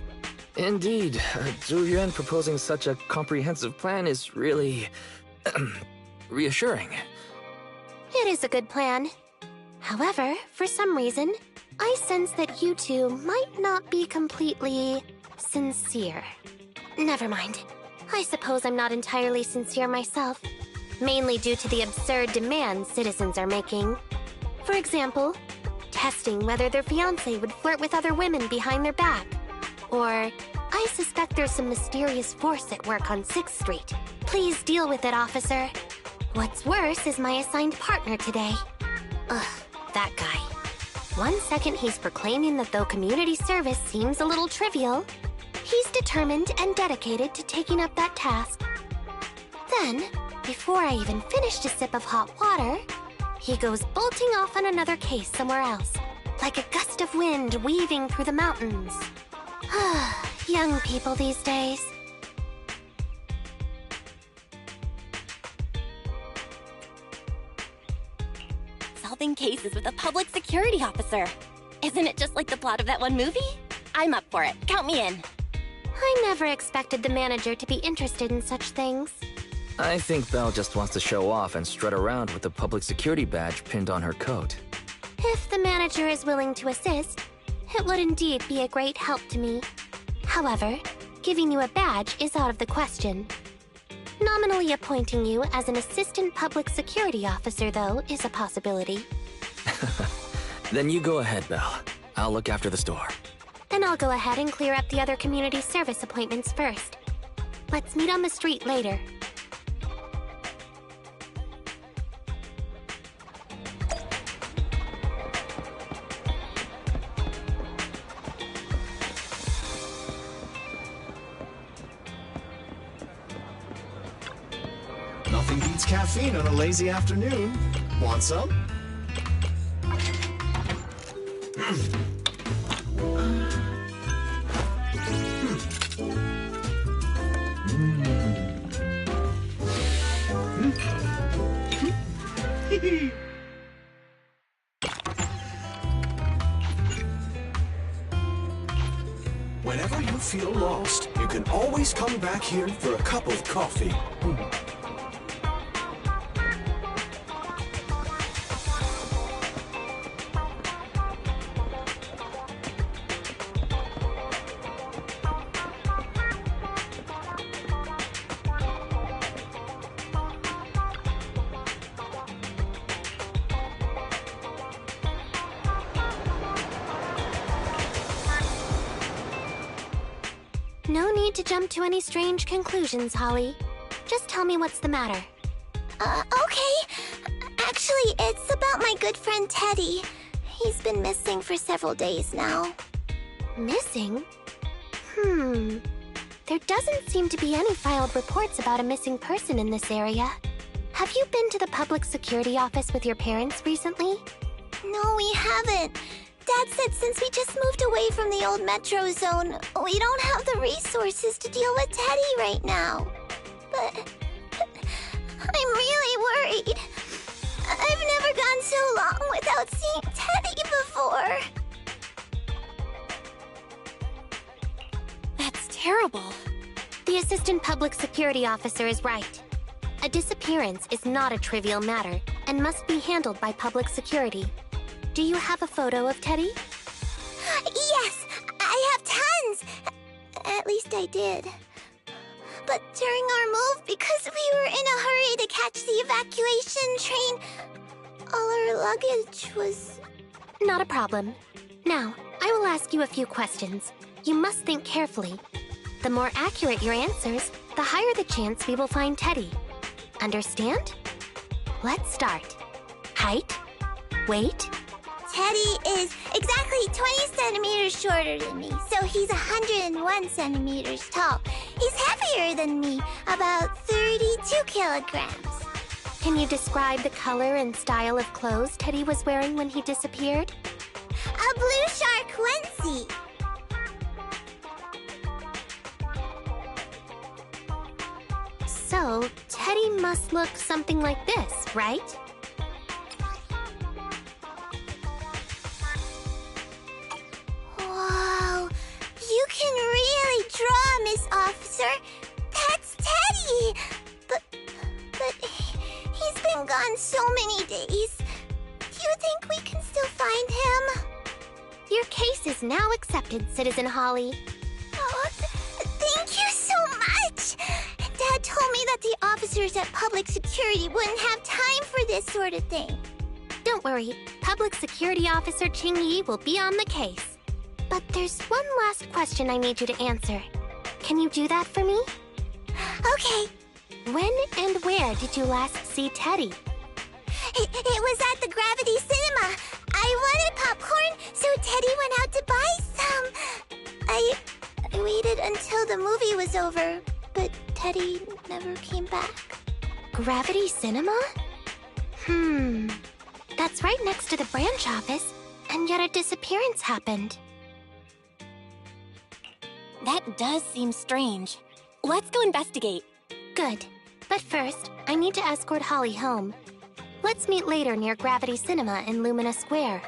Indeed, Zhu Yuan proposing such a comprehensive plan is really reassuring. It is a good plan. However, for some reason, I sense that you two might not be completely sincere. Never mind. I suppose I'm not entirely sincere myself, mainly due to the absurd demands citizens are making. For example, testing whether their fiancé would flirt with other women behind their back. Or, I suspect there's some mysterious force at work on 6th Street. Please deal with it, officer. What's worse is my assigned partner today. Ugh, that guy. One second he's proclaiming that though community service seems a little trivial, he's determined and dedicated to taking up that task. Then, before I even finished a sip of hot water, he goes bolting off on another case somewhere else, like a gust of wind weaving through the mountains. Young people these days. Solving cases with a public security officer. Isn't it just like the plot of that one movie? I'm up for it. Count me in. I never expected the manager to be interested in such things. I think Belle just wants to show off and strut around with the public security badge pinned on her coat. If the manager is willing to assist, it would indeed be a great help to me. However, giving you a badge is out of the question. Nominally appointing you as an assistant public security officer, though, is a possibility. Then you go ahead, Belle. I'll look after the store. Then I'll go ahead and clear up the other community service appointments first. Let's meet on the street later. Nothing beats caffeine on a lazy afternoon. Want some? Whenever you feel lost, you can always come back here for a cup of coffee. No need to jump to any strange conclusions, Holly. Just tell me what's the matter. Okay. Actually, it's about my good friend Teddy. He's been missing for several days now. Missing? There doesn't seem to be any filed reports about a missing person in this area. Have you been to the public security office with your parents recently? No, we haven't. Dad said since we just moved away from the old metro zone, we don't have the resources to deal with Teddy right now. But I'm really worried. I've never gone so long without seeing Teddy before. That's terrible. The assistant public security officer is right. A disappearance is not a trivial matter and must be handled by public security. Do you have a photo of Teddy? Yes, I have tons. At least I did. But during our move, because we were in a hurry to catch the evacuation train, all our luggage was... Not a problem. Now, I will ask you a few questions. You must think carefully. The more accurate your answers, the higher the chance we will find Teddy. Understand? Let's start. Height? Weight? Teddy is exactly 20 centimeters shorter than me, so he's 101 centimeters tall. He's heavier than me, about 32 kilograms. Can you describe the color and style of clothes Teddy was wearing when he disappeared? A blue shark onesie. So, Teddy must look something like this, right? Whoa, you can really draw, Miss Officer. That's Teddy. But he's been gone so many days. Do you think we can still find him? Your case is now accepted, Citizen Holly. Oh, thank you so much. Dad told me that the officers at Public Security wouldn't have time for this sort of thing. Don't worry, Public Security Officer Ching-Yi will be on the case. But there's one last question I need you to answer. Can you do that for me? Okay. When and where did you last see Teddy? It was at the Gravity Cinema. I wanted popcorn, so Teddy went out to buy some. I waited until the movie was over, but Teddy never came back. Gravity Cinema? That's right next to the branch office, and yet a disappearance happened. That does seem strange. Let's go investigate. Good. But first, I need to escort Holly home. Let's meet later near Gravity Cinema in Lumina Square.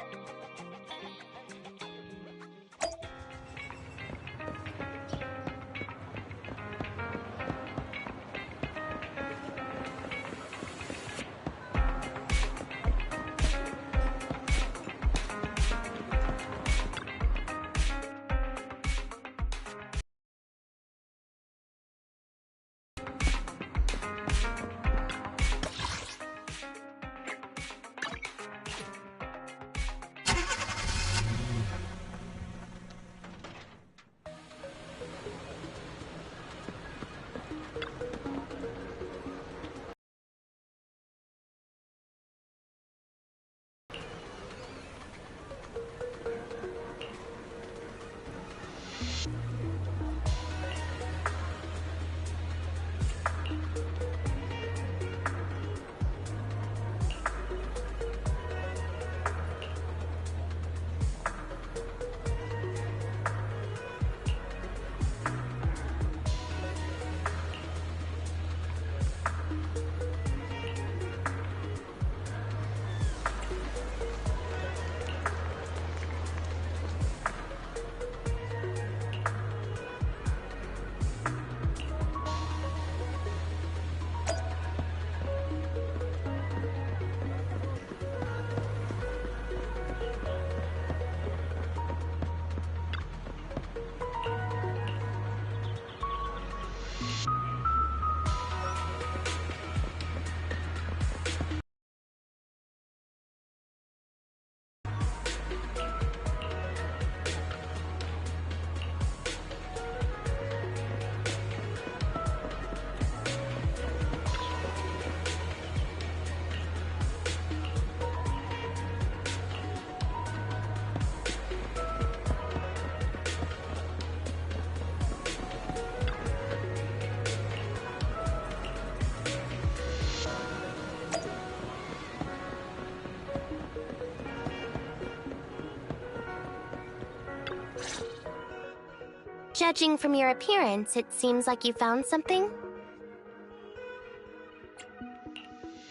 Judging from your appearance, it seems like you found something.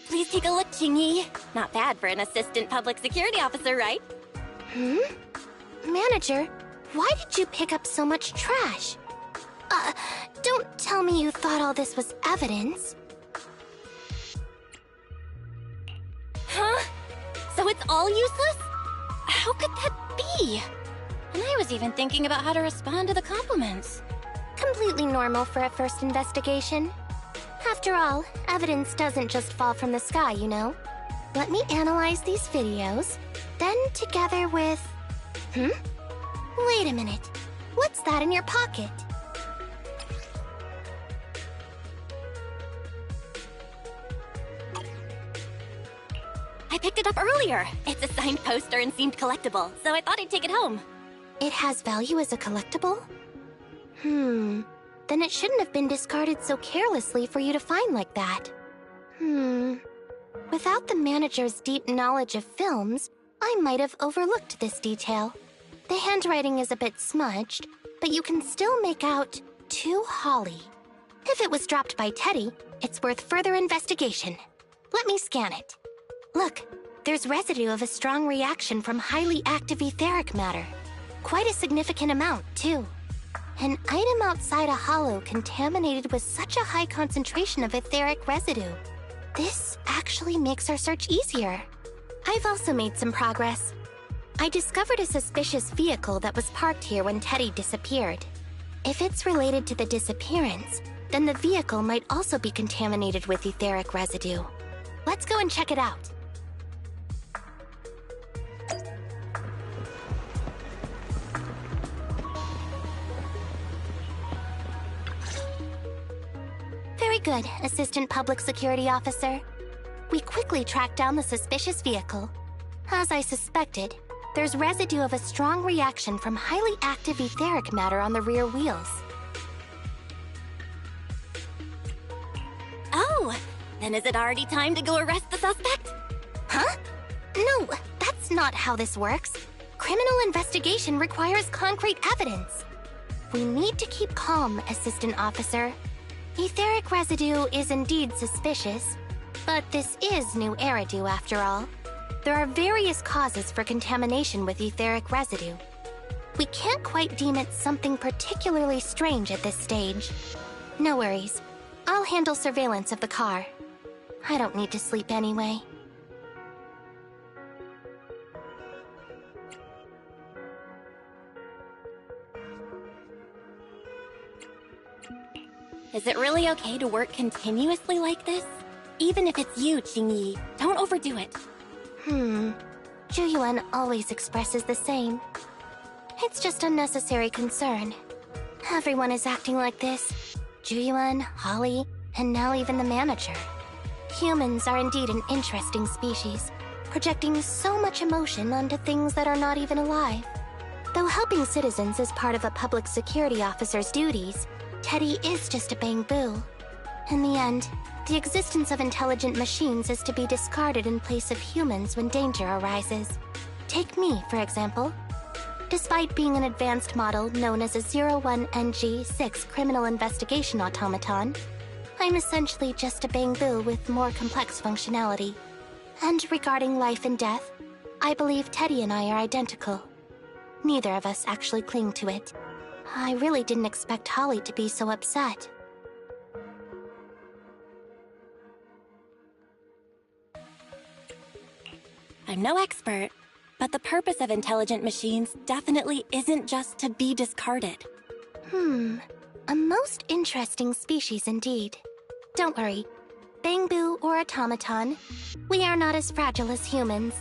Please take a look, Jingyi. Not bad for an assistant public security officer, right? Manager, why did you pick up so much trash? Don't tell me you thought all this was evidence. Huh? So it's all useless? How could that be? And I was even thinking about how to respond to the compliments. Completely normal for a first investigation. After all, evidence doesn't just fall from the sky, you know. Let me analyze these videos, then together with... Wait a minute. What's that in your pocket? I picked it up earlier. It's a signed poster and seemed collectible, so I thought I'd take it home. It has value as a collectible? Then it shouldn't have been discarded so carelessly for you to find like that. Without the manager's deep knowledge of films, I might have overlooked this detail. The handwriting is a bit smudged, but you can still make out "To Holly." If it was dropped by Teddy, it's worth further investigation. Let me scan it. Look, there's residue of a strong reaction from highly active etheric matter. Quite a significant amount, too. An item outside a hollow contaminated with such a high concentration of etheric residue. This actually makes our search easier. I've also made some progress. I discovered a suspicious vehicle that was parked here when Teddy disappeared. If it's related to the disappearance, then the vehicle might also be contaminated with etheric residue. Let's go and check it out. Very good, Assistant Public Security Officer. We quickly tracked down the suspicious vehicle. As I suspected, there's residue of a strong reaction from highly active etheric matter on the rear wheels. Oh, then is it already time to go arrest the suspect? Huh? No, that's not how this works. Criminal investigation requires concrete evidence. We need to keep calm, Assistant Officer. Etheric residue is indeed suspicious, but this is new Eridu after all. There are various causes for contamination with etheric residue. We can't quite deem it something particularly strange at this stage. No worries. I'll handle surveillance of the car. I don't need to sleep anyway. Is it really okay to work continuously like this? Even if it's you, Jingyi, don't overdo it. Zhuyuan always expresses the same. It's just unnecessary concern. Everyone is acting like this. Zhuyuan, Holly, and now even the manager. Humans are indeed an interesting species, projecting so much emotion onto things that are not even alive. Though helping citizens is part of a public security officer's duties, Teddy is just a bamboo. In the end, the existence of intelligent machines is to be discarded in place of humans when danger arises. Take me, for example. Despite being an advanced model known as a 01NG6 criminal investigation automaton, I'm essentially just a bamboo with more complex functionality. And regarding life and death, I believe Teddy and I are identical. Neither of us actually cling to it. I really didn't expect Holly to be so upset. I'm no expert, but the purpose of intelligent machines definitely isn't just to be discarded. A most interesting species indeed. Don't worry. Bamboo or automaton, we are not as fragile as humans.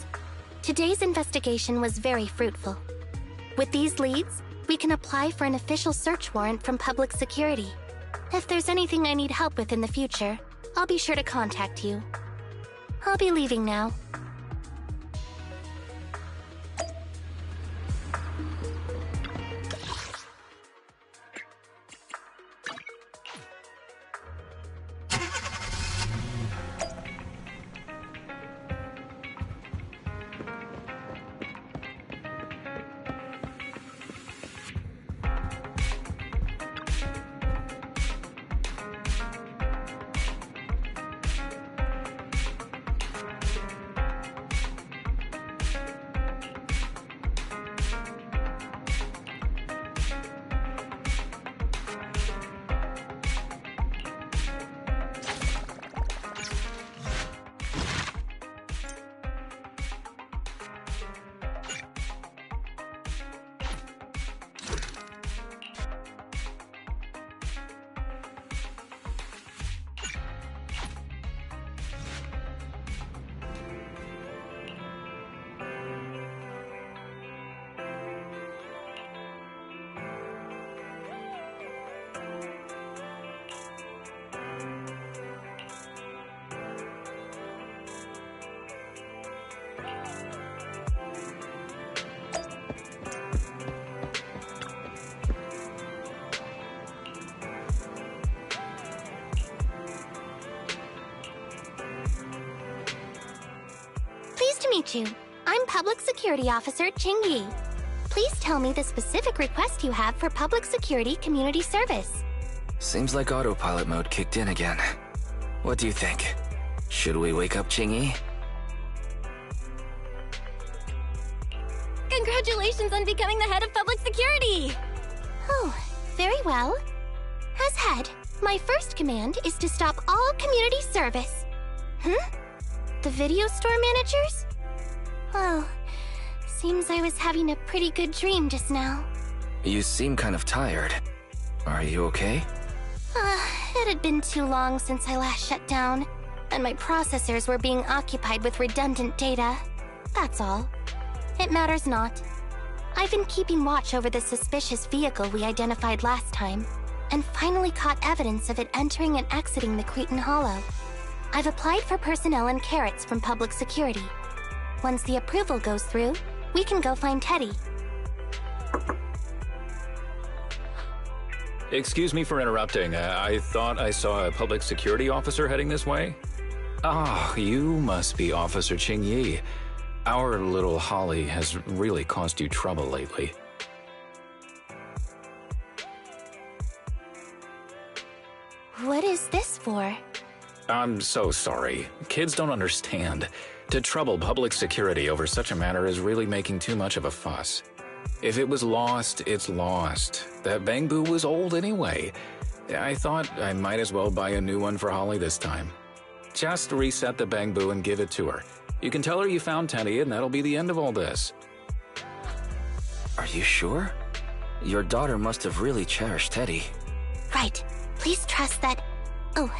Today's investigation was very fruitful. With these leads, we can apply for an official search warrant from public security. If there's anything I need help with in the future, I'll be sure to contact you. I'll be leaving now. meet you. I'm Public Security Officer Ching Yi. Please tell me the specific request you have for public security community service. Seems like autopilot mode kicked in again. What do you think? Should we wake up Ching-Yi? Congratulations on becoming the head of public security! Oh, very well. As head, my first command is to stop all community service. The video store managers? Oh, seems I was having a pretty good dream just now. You seem kind of tired. Are you okay? It had been too long since I last shut down, and my processors were being occupied with redundant data. That's all. It matters not. I've been keeping watch over the suspicious vehicle we identified last time, and finally caught evidence of it entering and exiting the Cretan Hollow. I've applied for personnel and carrots from public security. Once the approval goes through, we can go find Teddy. Excuse me for interrupting. I thought I saw a public security officer heading this way. Ah, you must be Officer Ching Yi. Our little Holly has really caused you trouble lately. What is this for? I'm so sorry. Kids don't understand. To trouble public security over such a matter is really making too much of a fuss. If it was lost, it's lost. That Bangboo was old anyway. I thought I might as well buy a new one for Holly this time. Just reset the Bangboo and give it to her. You can tell her you found Teddy and that'll be the end of all this. Are you sure? Your daughter must have really cherished Teddy. Right. Please trust that... Oh,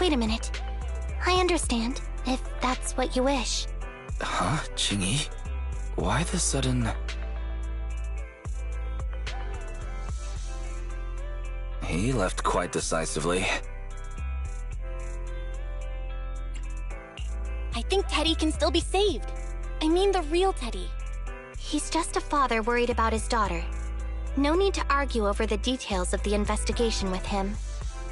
wait a minute. I understand, if that's what you wish. Huh, Ching-Yi? Why the sudden... He left quite decisively. I think Teddy can still be saved. I mean the real Teddy. He's just a father worried about his daughter. No need to argue over the details of the investigation with him.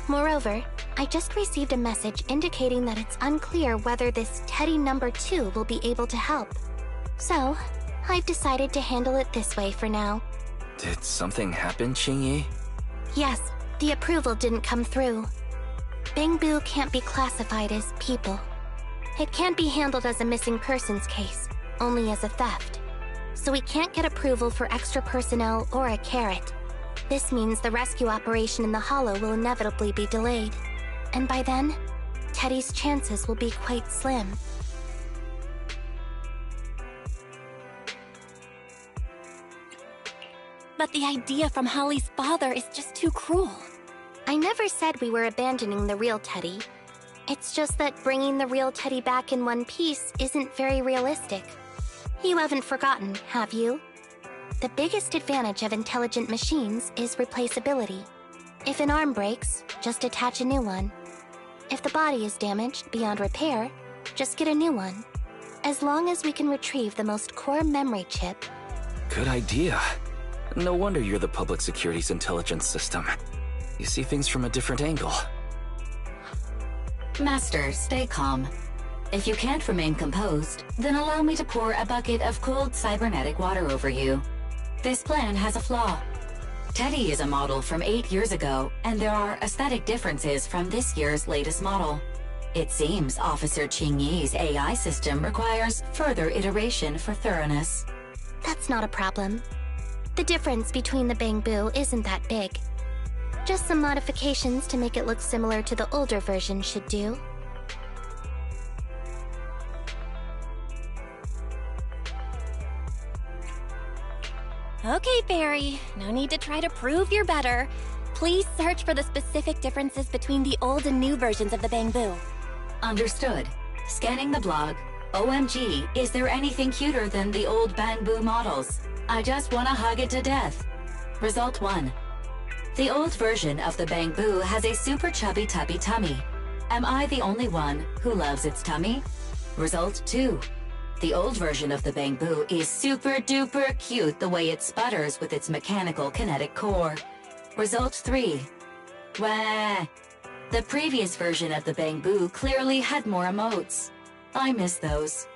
Moreover, I just received a message indicating that it's unclear whether this Teddy number 2 will be able to help. So, I've decided to handle it this way for now. Did something happen, Ching-Yi? Yes, the approval didn't come through. Bangboo can't be classified as people. It can't be handled as a missing persons case, only as a theft. So we can't get approval for extra personnel or a carrot. This means the rescue operation in the Hollow will inevitably be delayed. And by then, Teddy's chances will be quite slim. But the idea from Holly's father is just too cruel. I never said we were abandoning the real Teddy. It's just that bringing the real Teddy back in one piece isn't very realistic. You haven't forgotten, have you? The biggest advantage of intelligent machines is replaceability. If an arm breaks, just attach a new one. If the body is damaged beyond repair, just get a new one. As long as we can retrieve the most core memory chip. Good idea. No wonder you're the public security's intelligence system. You see things from a different angle. Master, stay calm. If you can't remain composed, then allow me to pour a bucket of cold cybernetic water over you. This plan has a flaw. Teddy is a model from 8 years ago, and there are aesthetic differences from this year's latest model. It seems Officer Ching Yi's AI system requires further iteration for thoroughness. That's not a problem. The difference between the Bangboo isn't that big. Just some modifications to make it look similar to the older version should do. Okay, Fairy. No need to try to prove you're better. Please search for the specific differences between the old and new versions of the Bangboo. Understood. Scanning the blog. OMG, is there anything cuter than the old Bangboo models? I just want to hug it to death. Result 1. The old version of the Bangboo has a super chubby tubby tummy. Am I the only one who loves its tummy? Result 2. The old version of the Bangboo is super duper cute the way it sputters with its mechanical kinetic core. Result 3. Wah! The previous version of the Bangboo clearly had more emotes. I miss those.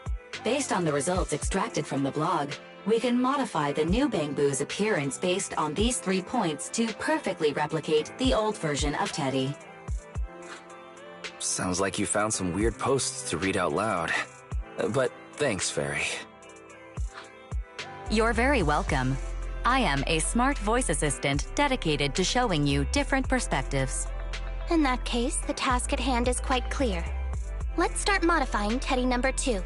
Based on the results extracted from the blog, we can modify the new Bangbu's appearance based on these 3 points to perfectly replicate the old version of Teddy. Sounds like you found some weird posts to read out loud. But thanks, Fairy. You're very welcome. I am a smart voice assistant dedicated to showing you different perspectives. In that case, the task at hand is quite clear. Let's start modifying Teddy number 2.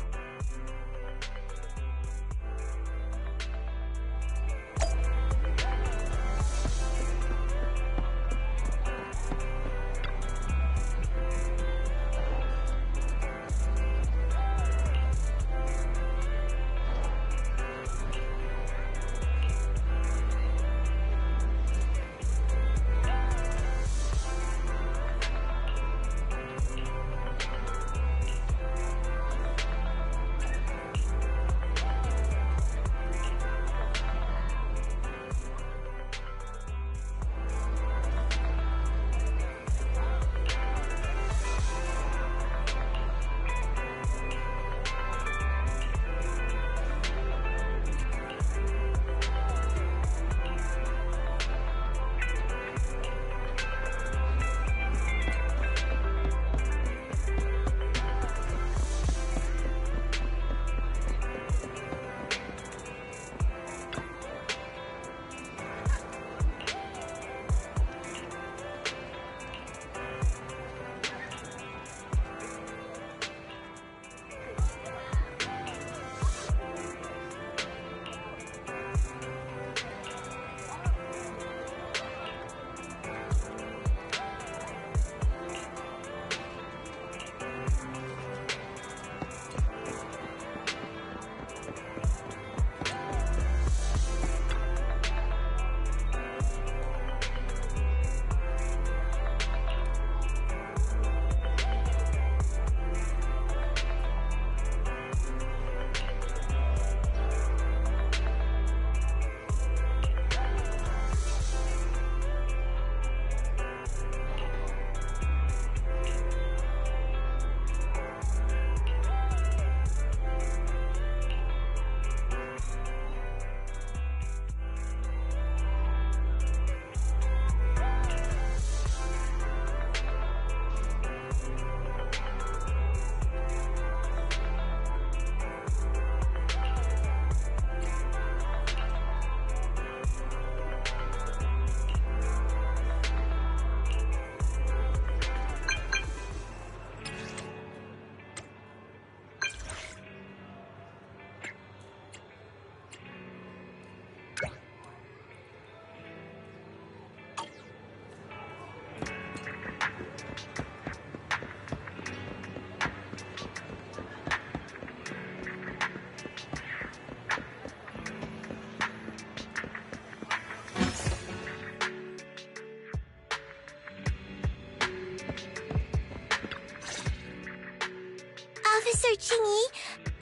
Officer Chingy,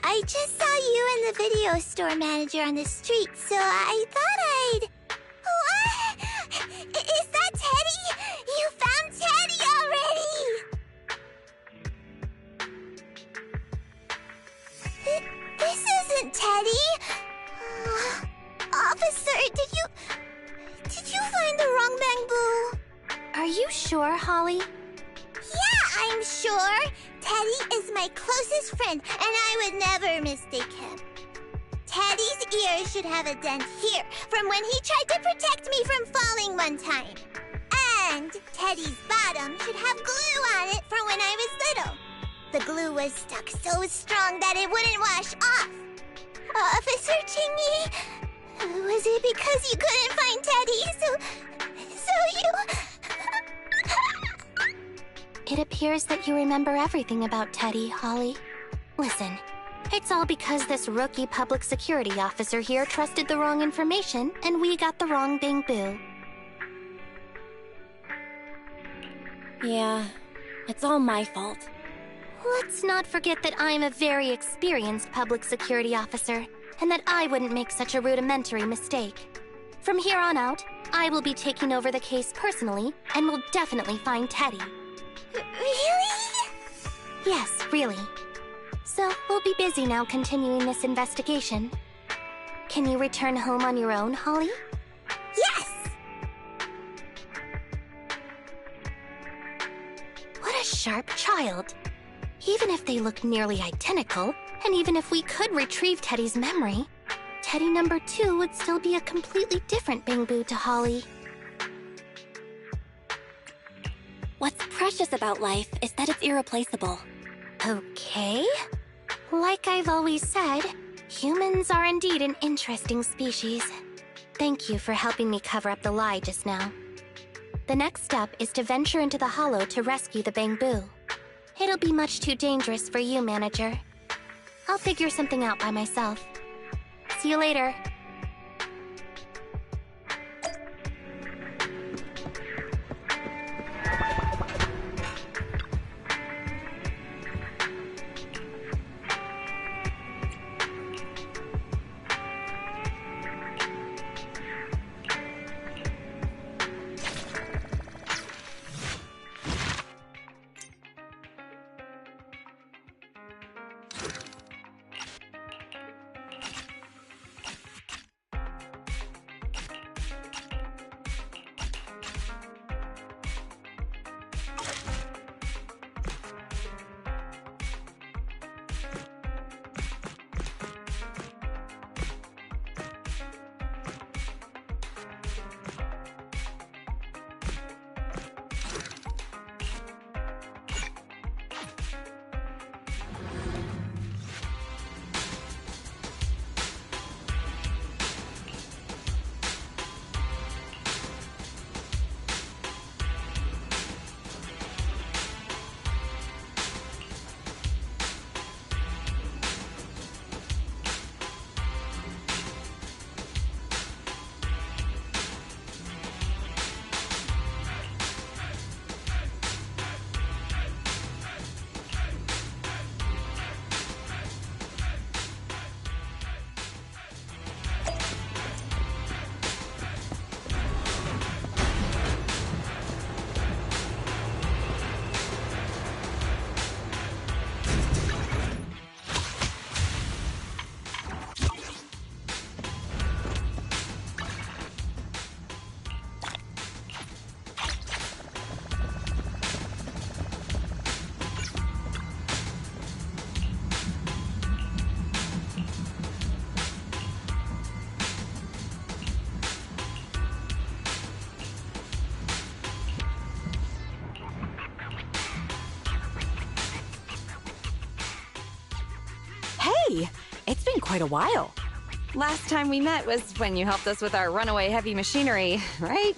I just saw you and the video store manager on the street, so I thought I'd... What? Is that Teddy? You found Teddy already! This isn't Teddy! Officer, did you find the wrong Bangbu? Are you sure, Holly? Yeah, I'm sure. Teddy is my closest friend, and I would never mistake him. Teddy's ear should have a dent here, from when he tried to protect me from falling one time. And Teddy's bottom should have glue on it from when I was little. The glue was stuck so strong that it wouldn't wash off. Officer Chingy, was it because you couldn't find Teddy, so you... It appears that you remember everything about Teddy, Holly. Listen, it's all because this rookie public security officer here trusted the wrong information, and we got the wrong Bangbu. Yeah, it's all my fault. Let's not forget that I'm a very experienced public security officer, and that I wouldn't make such a rudimentary mistake. From here on out, I will be taking over the case personally, and will definitely find Teddy. Really? Yes, really. So So, we'll be busy now continuing this investigation. Can you return home on your own, Holly? Yes! What a sharp child. Even if they look nearly identical, and even if we could retrieve Teddy's memory, Teddy number 2 would still be a completely different Bangbu to Holly. What's precious about life is that it's irreplaceable. Okay. Like I've always said, humans are indeed an interesting species. Thank you for helping me cover up the lie just now. The next step is to venture into the Hollow to rescue the Bangbu. It'll be much too dangerous for you, Manager. I'll figure something out by myself. See you later. It's been quite a while. Last time we met was when you helped us with our runaway heavy machinery, right?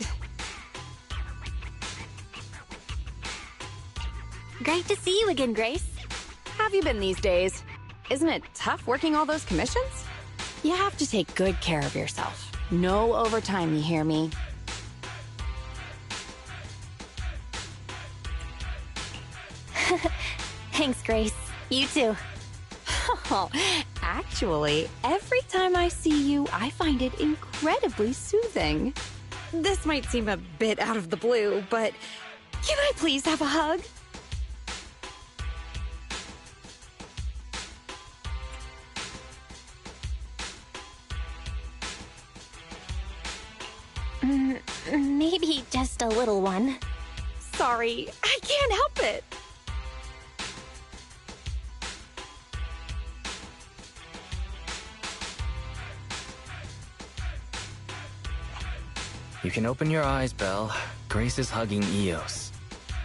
Great to see you again, Grace. How have you been these days? Isn't it tough working all those commissions? You have to take good care of yourself. No overtime, you hear me? Thanks, Grace. You too. Oh, actually, every time I see you, I find it incredibly soothing. This might seem a bit out of the blue, but can I please have a hug? Maybe just a little one. Sorry, I can't help it. You can open your eyes, Belle. Grace is hugging Eos.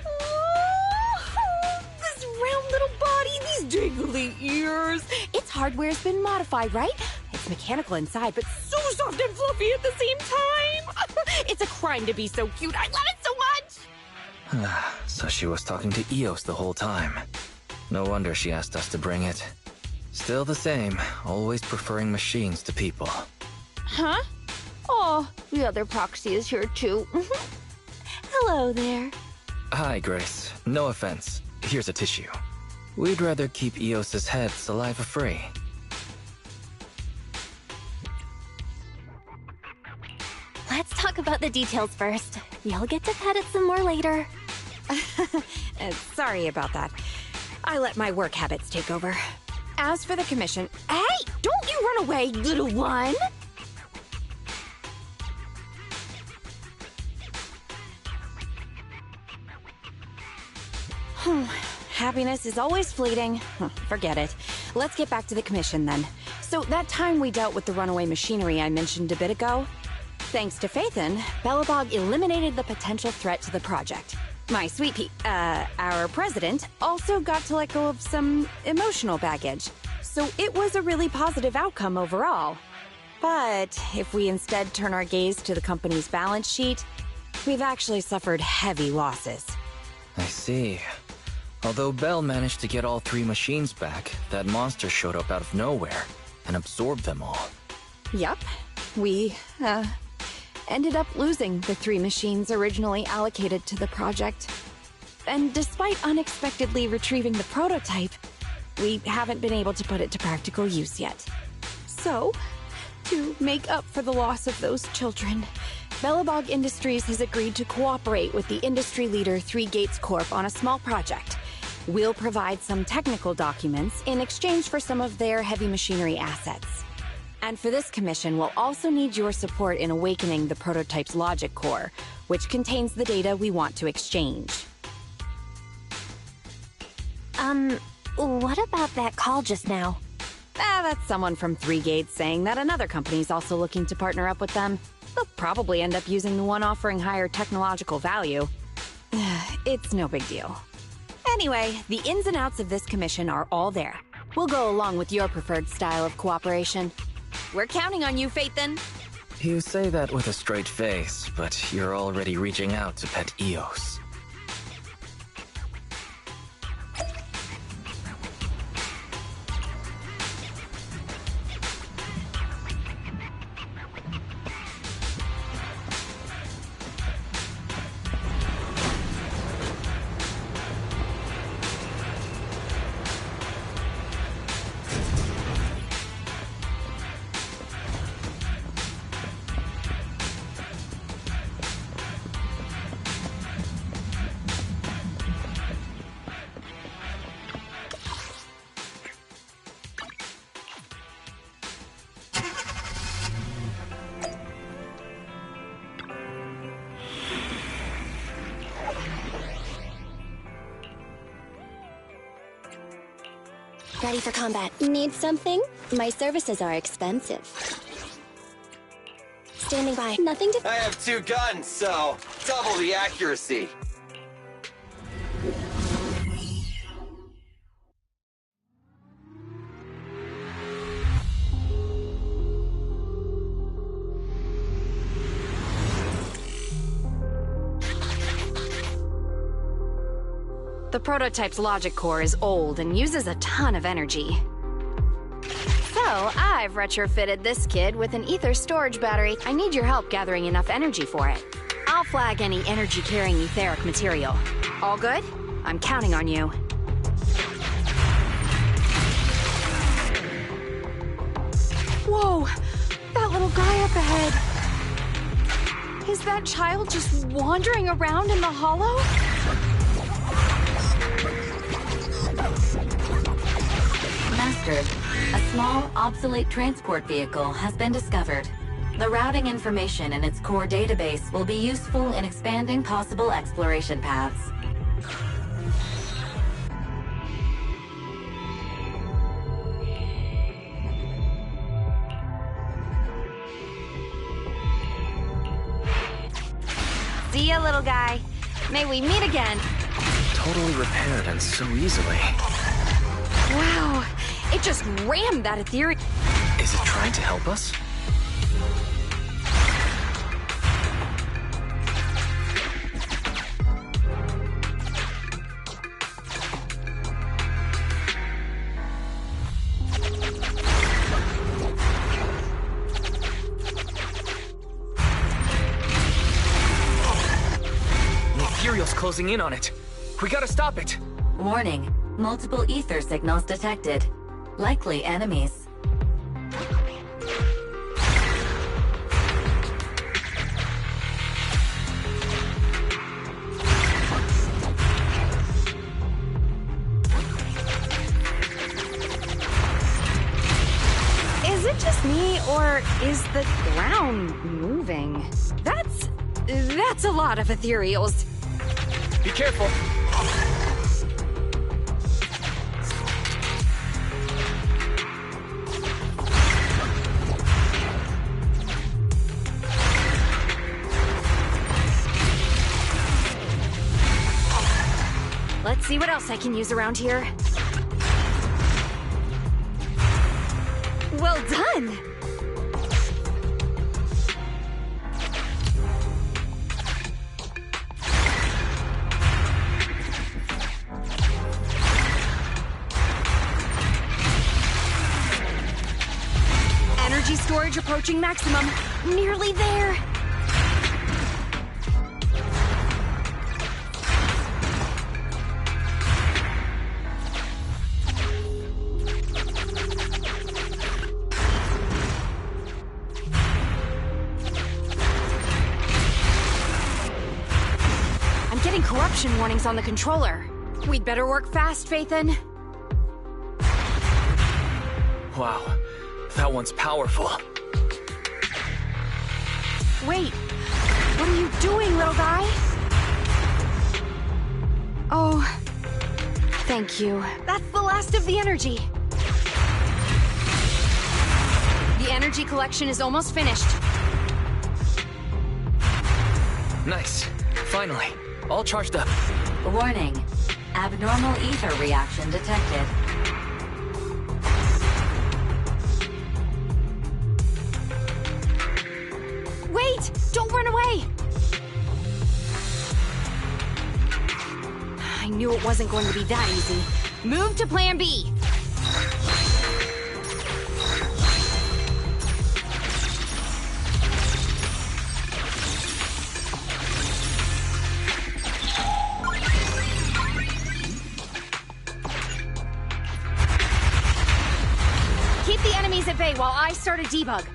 Oh, this round little body, these dangly ears. Its hardware's been modified, right? It's mechanical inside, but so soft and fluffy at the same time. It's a crime to be so cute. I love it so much. So she was talking to Eos the whole time. No wonder she asked us to bring it. Still the same, always preferring machines to people. Huh? Oh, the other proxy is here too. Hello there. Hi, Grace. No offense. Here's a tissue. We'd rather keep Eos's head saliva-free. Let's talk about the details first. You'll get to pet it some more later. Sorry about that. I let my work habits take over. As for the commission... Hey! Don't you run away, little one! Happiness is always fleeting. Forget it. Let's get back to the commission, then. So, that time we dealt with the runaway machinery I mentioned a bit ago, thanks to Phaethon, Belobog eliminated the potential threat to the project. My sweet our president also got to let go of some emotional baggage. So it was a really positive outcome overall. But if we instead turn our gaze to the company's balance sheet, we've actually suffered heavy losses. I see. Although Bell managed to get all 3 machines back, that monster showed up out of nowhere and absorbed them all. Yup. We, ended up losing the 3 machines originally allocated to the project. And despite unexpectedly retrieving the prototype, we haven't been able to put it to practical use yet. So, to make up for the loss of those children, Belobog Industries has agreed to cooperate with the industry leader 3 Gates Corp on a small project. We'll provide some technical documents in exchange for some of their heavy machinery assets. And for this commission, we'll also need your support in awakening the prototype's logic core, which contains the data we want to exchange. What about that call just now? That's someone from 3 Gates saying that another company's also looking to partner up with them. They'll probably end up using the one offering higher technological value. It's no big deal. Anyway, the ins and outs of this commission are all there. We'll go along with your preferred style of cooperation. We're counting on you, Phaethon. You say that with a straight face, but you're already reaching out to pet Eos. Ready for combat. Need something? My services are expensive. Standing by. Nothing to... I have 2 guns, so double the accuracy. The prototype's logic core is old and uses a ton of energy. So, I've retrofitted this kid with an ether storage battery. I need your help gathering enough energy for it. I'll flag any energy-carrying etheric material. All good? I'm counting on you. Whoa! That little guy up ahead! Is that child just wandering around in the hollow? Master, a small, obsolete transport vehicle has been discovered. The routing information in its core database will be useful in expanding possible exploration paths. See ya, little guy. May we meet again. Totally repaired and so easily. Wow, it just rammed that etheric... Is it trying to help us? The ethereal's closing in on it. We gotta stop it. Warning, multiple ether signals detected. Likely enemies. is the ground moving? That's a lot of ethereals. Be careful. Let's see what else I can use around here. Well done! Energy storage approaching maximum. Nearly there. I'm getting corruption warnings on the controller. We'd better work fast, Phaethon. Wow, that one's powerful. Wait, what are you doing, little guy? Oh, thank you. That's the last of the energy. The energy collection is almost finished. Nice. Finally. All charged up. Warning. Abnormal ether reaction detected. Wait! Don't run away! I knew it wasn't going to be that easy. Move to Plan B! Keep the enemies at bay while I start a debug.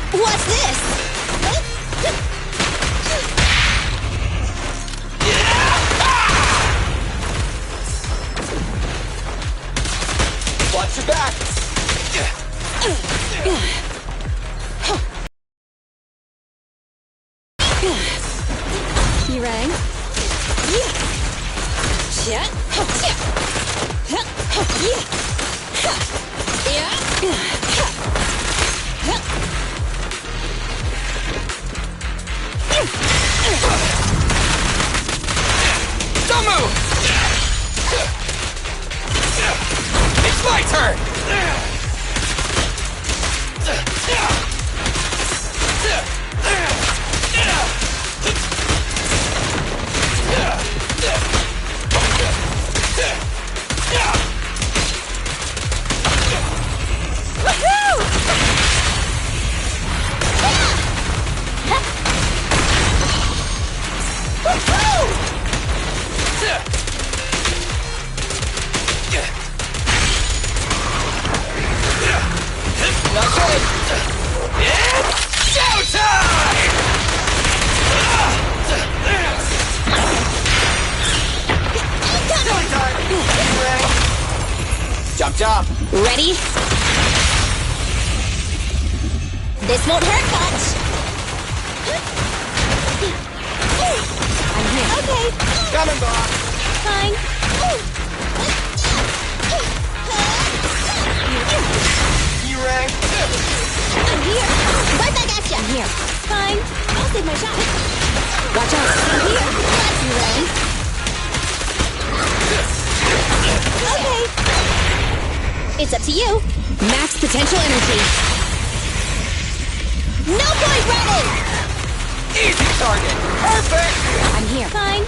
What's this? Watch your back! You rang? Don't move! It's my turn! Jump. Ready? This won't hurt much. I'm here. Okay. Coming, boss. Fine. You rang. I'm here. Right back at ya. I'm here. Fine. I'll take my shot. Watch out. I'm here. You rang. Okay. It's up to you. Max potential energy. No point ready! Easy target! Perfect! I'm here. Fine.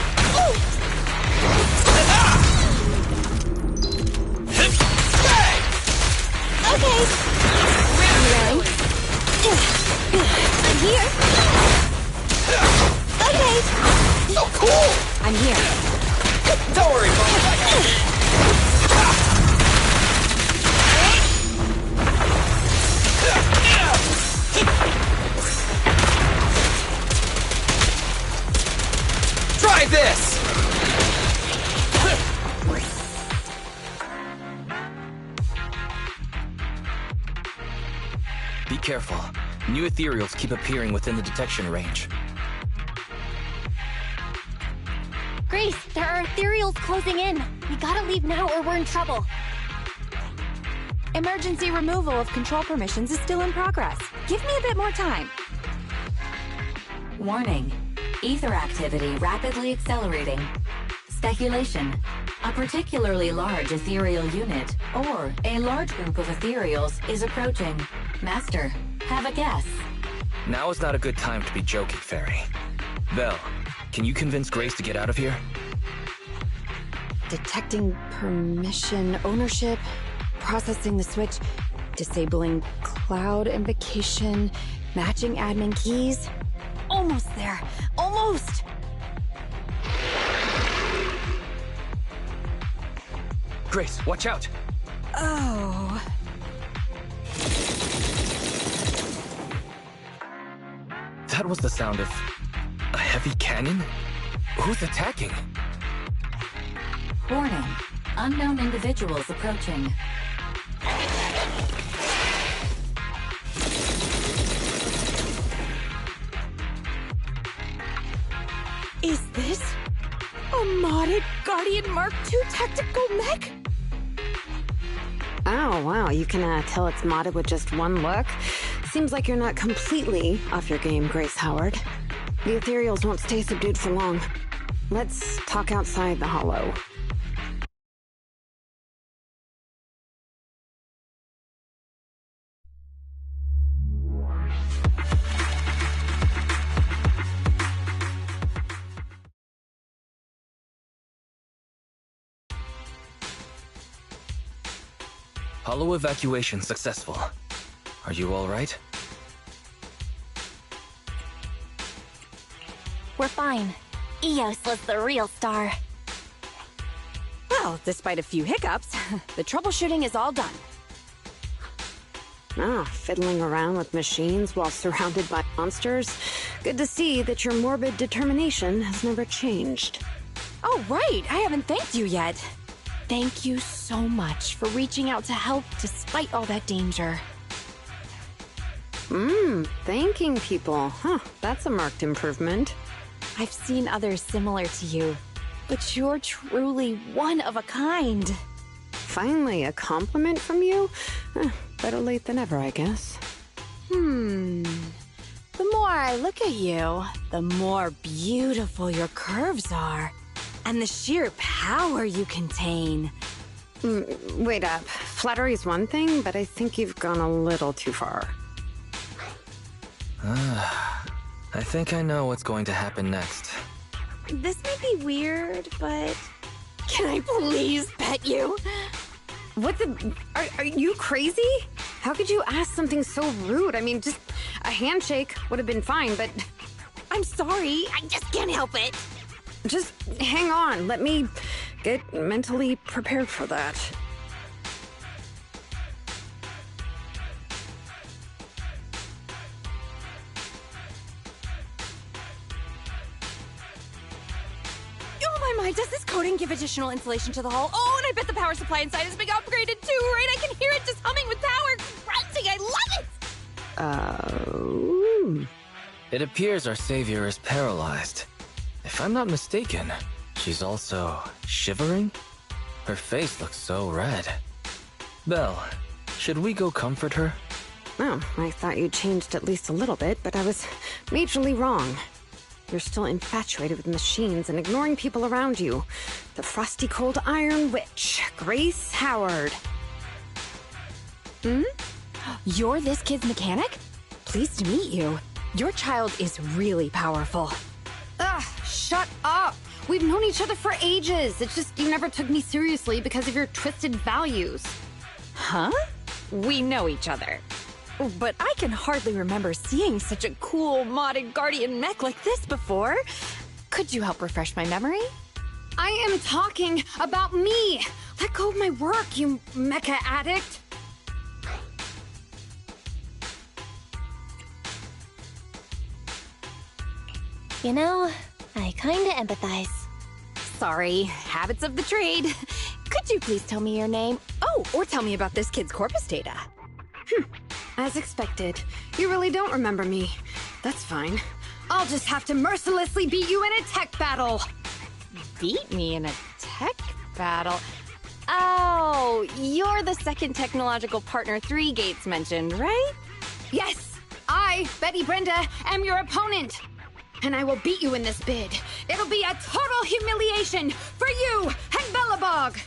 Okay. I'm here. Okay. So cool! I'm here. Don't worry, folks. Try this! Be careful. New ethereals keep appearing within the detection range. Grace, there are ethereals closing in. We gotta leave now or we're in trouble. Emergency removal of control permissions is still in progress. Give me a bit more time. Warning. Ether activity rapidly accelerating. Speculation. A particularly large ethereal unit, or a large group of ethereals, is approaching. Master, have a guess. Now is not a good time to be joking, Fairy. Belle, can you convince Grace to get out of here? Detecting permission ownership, processing the switch, disabling cloud invocation, matching admin keys. Almost there. Almost! Grace, watch out! Oh. That was the sound of a heavy cannon? Who's attacking? Warning. Unknown individuals approaching. Is this a modded Guardian Mark II tactical mech? Oh, wow, you can tell it's modded with just one look. Seems like you're not completely off your game, Grace Howard. The ethereals won't stay subdued for long. Let's talk outside the hollow. Hollow evacuation successful. Are you all right? We're fine. Eos was the real star. Well, despite a few hiccups, the troubleshooting is all done. Fiddling around with machines while surrounded by monsters. Good to see that your morbid determination has never changed. Oh, right! I haven't thanked you yet. Thank you so much for reaching out to help despite all that danger. Thanking people. That's a marked improvement. I've seen others similar to you, but you're truly one of a kind. Finally, a compliment from you? Better late than ever, I guess. The more I look at you, the more beautiful your curves are. And the sheer power you contain. Wait up. Flattery's one thing, but I think you've gone a little too far. I think I know what's going to happen next. This may be weird, but... Can I please pet you? What the... Are you crazy? How could you ask something so rude? I mean, just a handshake would have been fine, but... I'm sorry. I just can't help it. Just hang on. Let me get mentally prepared for that. Oh my, does this coating give additional insulation to the hull? Oh, and I bet the power supply inside has been upgraded too, right? I can hear it just humming with power. Grunting, I love it! It appears our savior is paralyzed. If I'm not mistaken, she's also shivering? Her face looks so red. Belle, should we go comfort her? Oh, I thought you changed at least a little bit, but I was majorly wrong. You're still infatuated with machines and ignoring people around you. The frosty cold iron witch, Grace Howard. You're this kid's mechanic? Pleased to meet you. Your child is really powerful. Ugh, shut up! We've known each other for ages. It's just you never took me seriously because of your twisted values. Huh? We know each other. But I can hardly remember seeing such a cool, modded Guardian mech like this before. Could you help refresh my memory? I am talking about me! Let go of my work, you mecha addict! You know, I kinda empathize. Sorry, habits of the trade. Could you please tell me your name? Oh, or tell me about this kid's corpus data. As expected. You really don't remember me. That's fine. I'll just have to mercilessly beat you in a tech battle! Beat me in a tech battle? Oh, you're the second technological partner 3 Gates mentioned, right? Yes! I, Betty Brenda, am your opponent! And I will beat you in this bid. It'll be a total humiliation for you and Bellabog!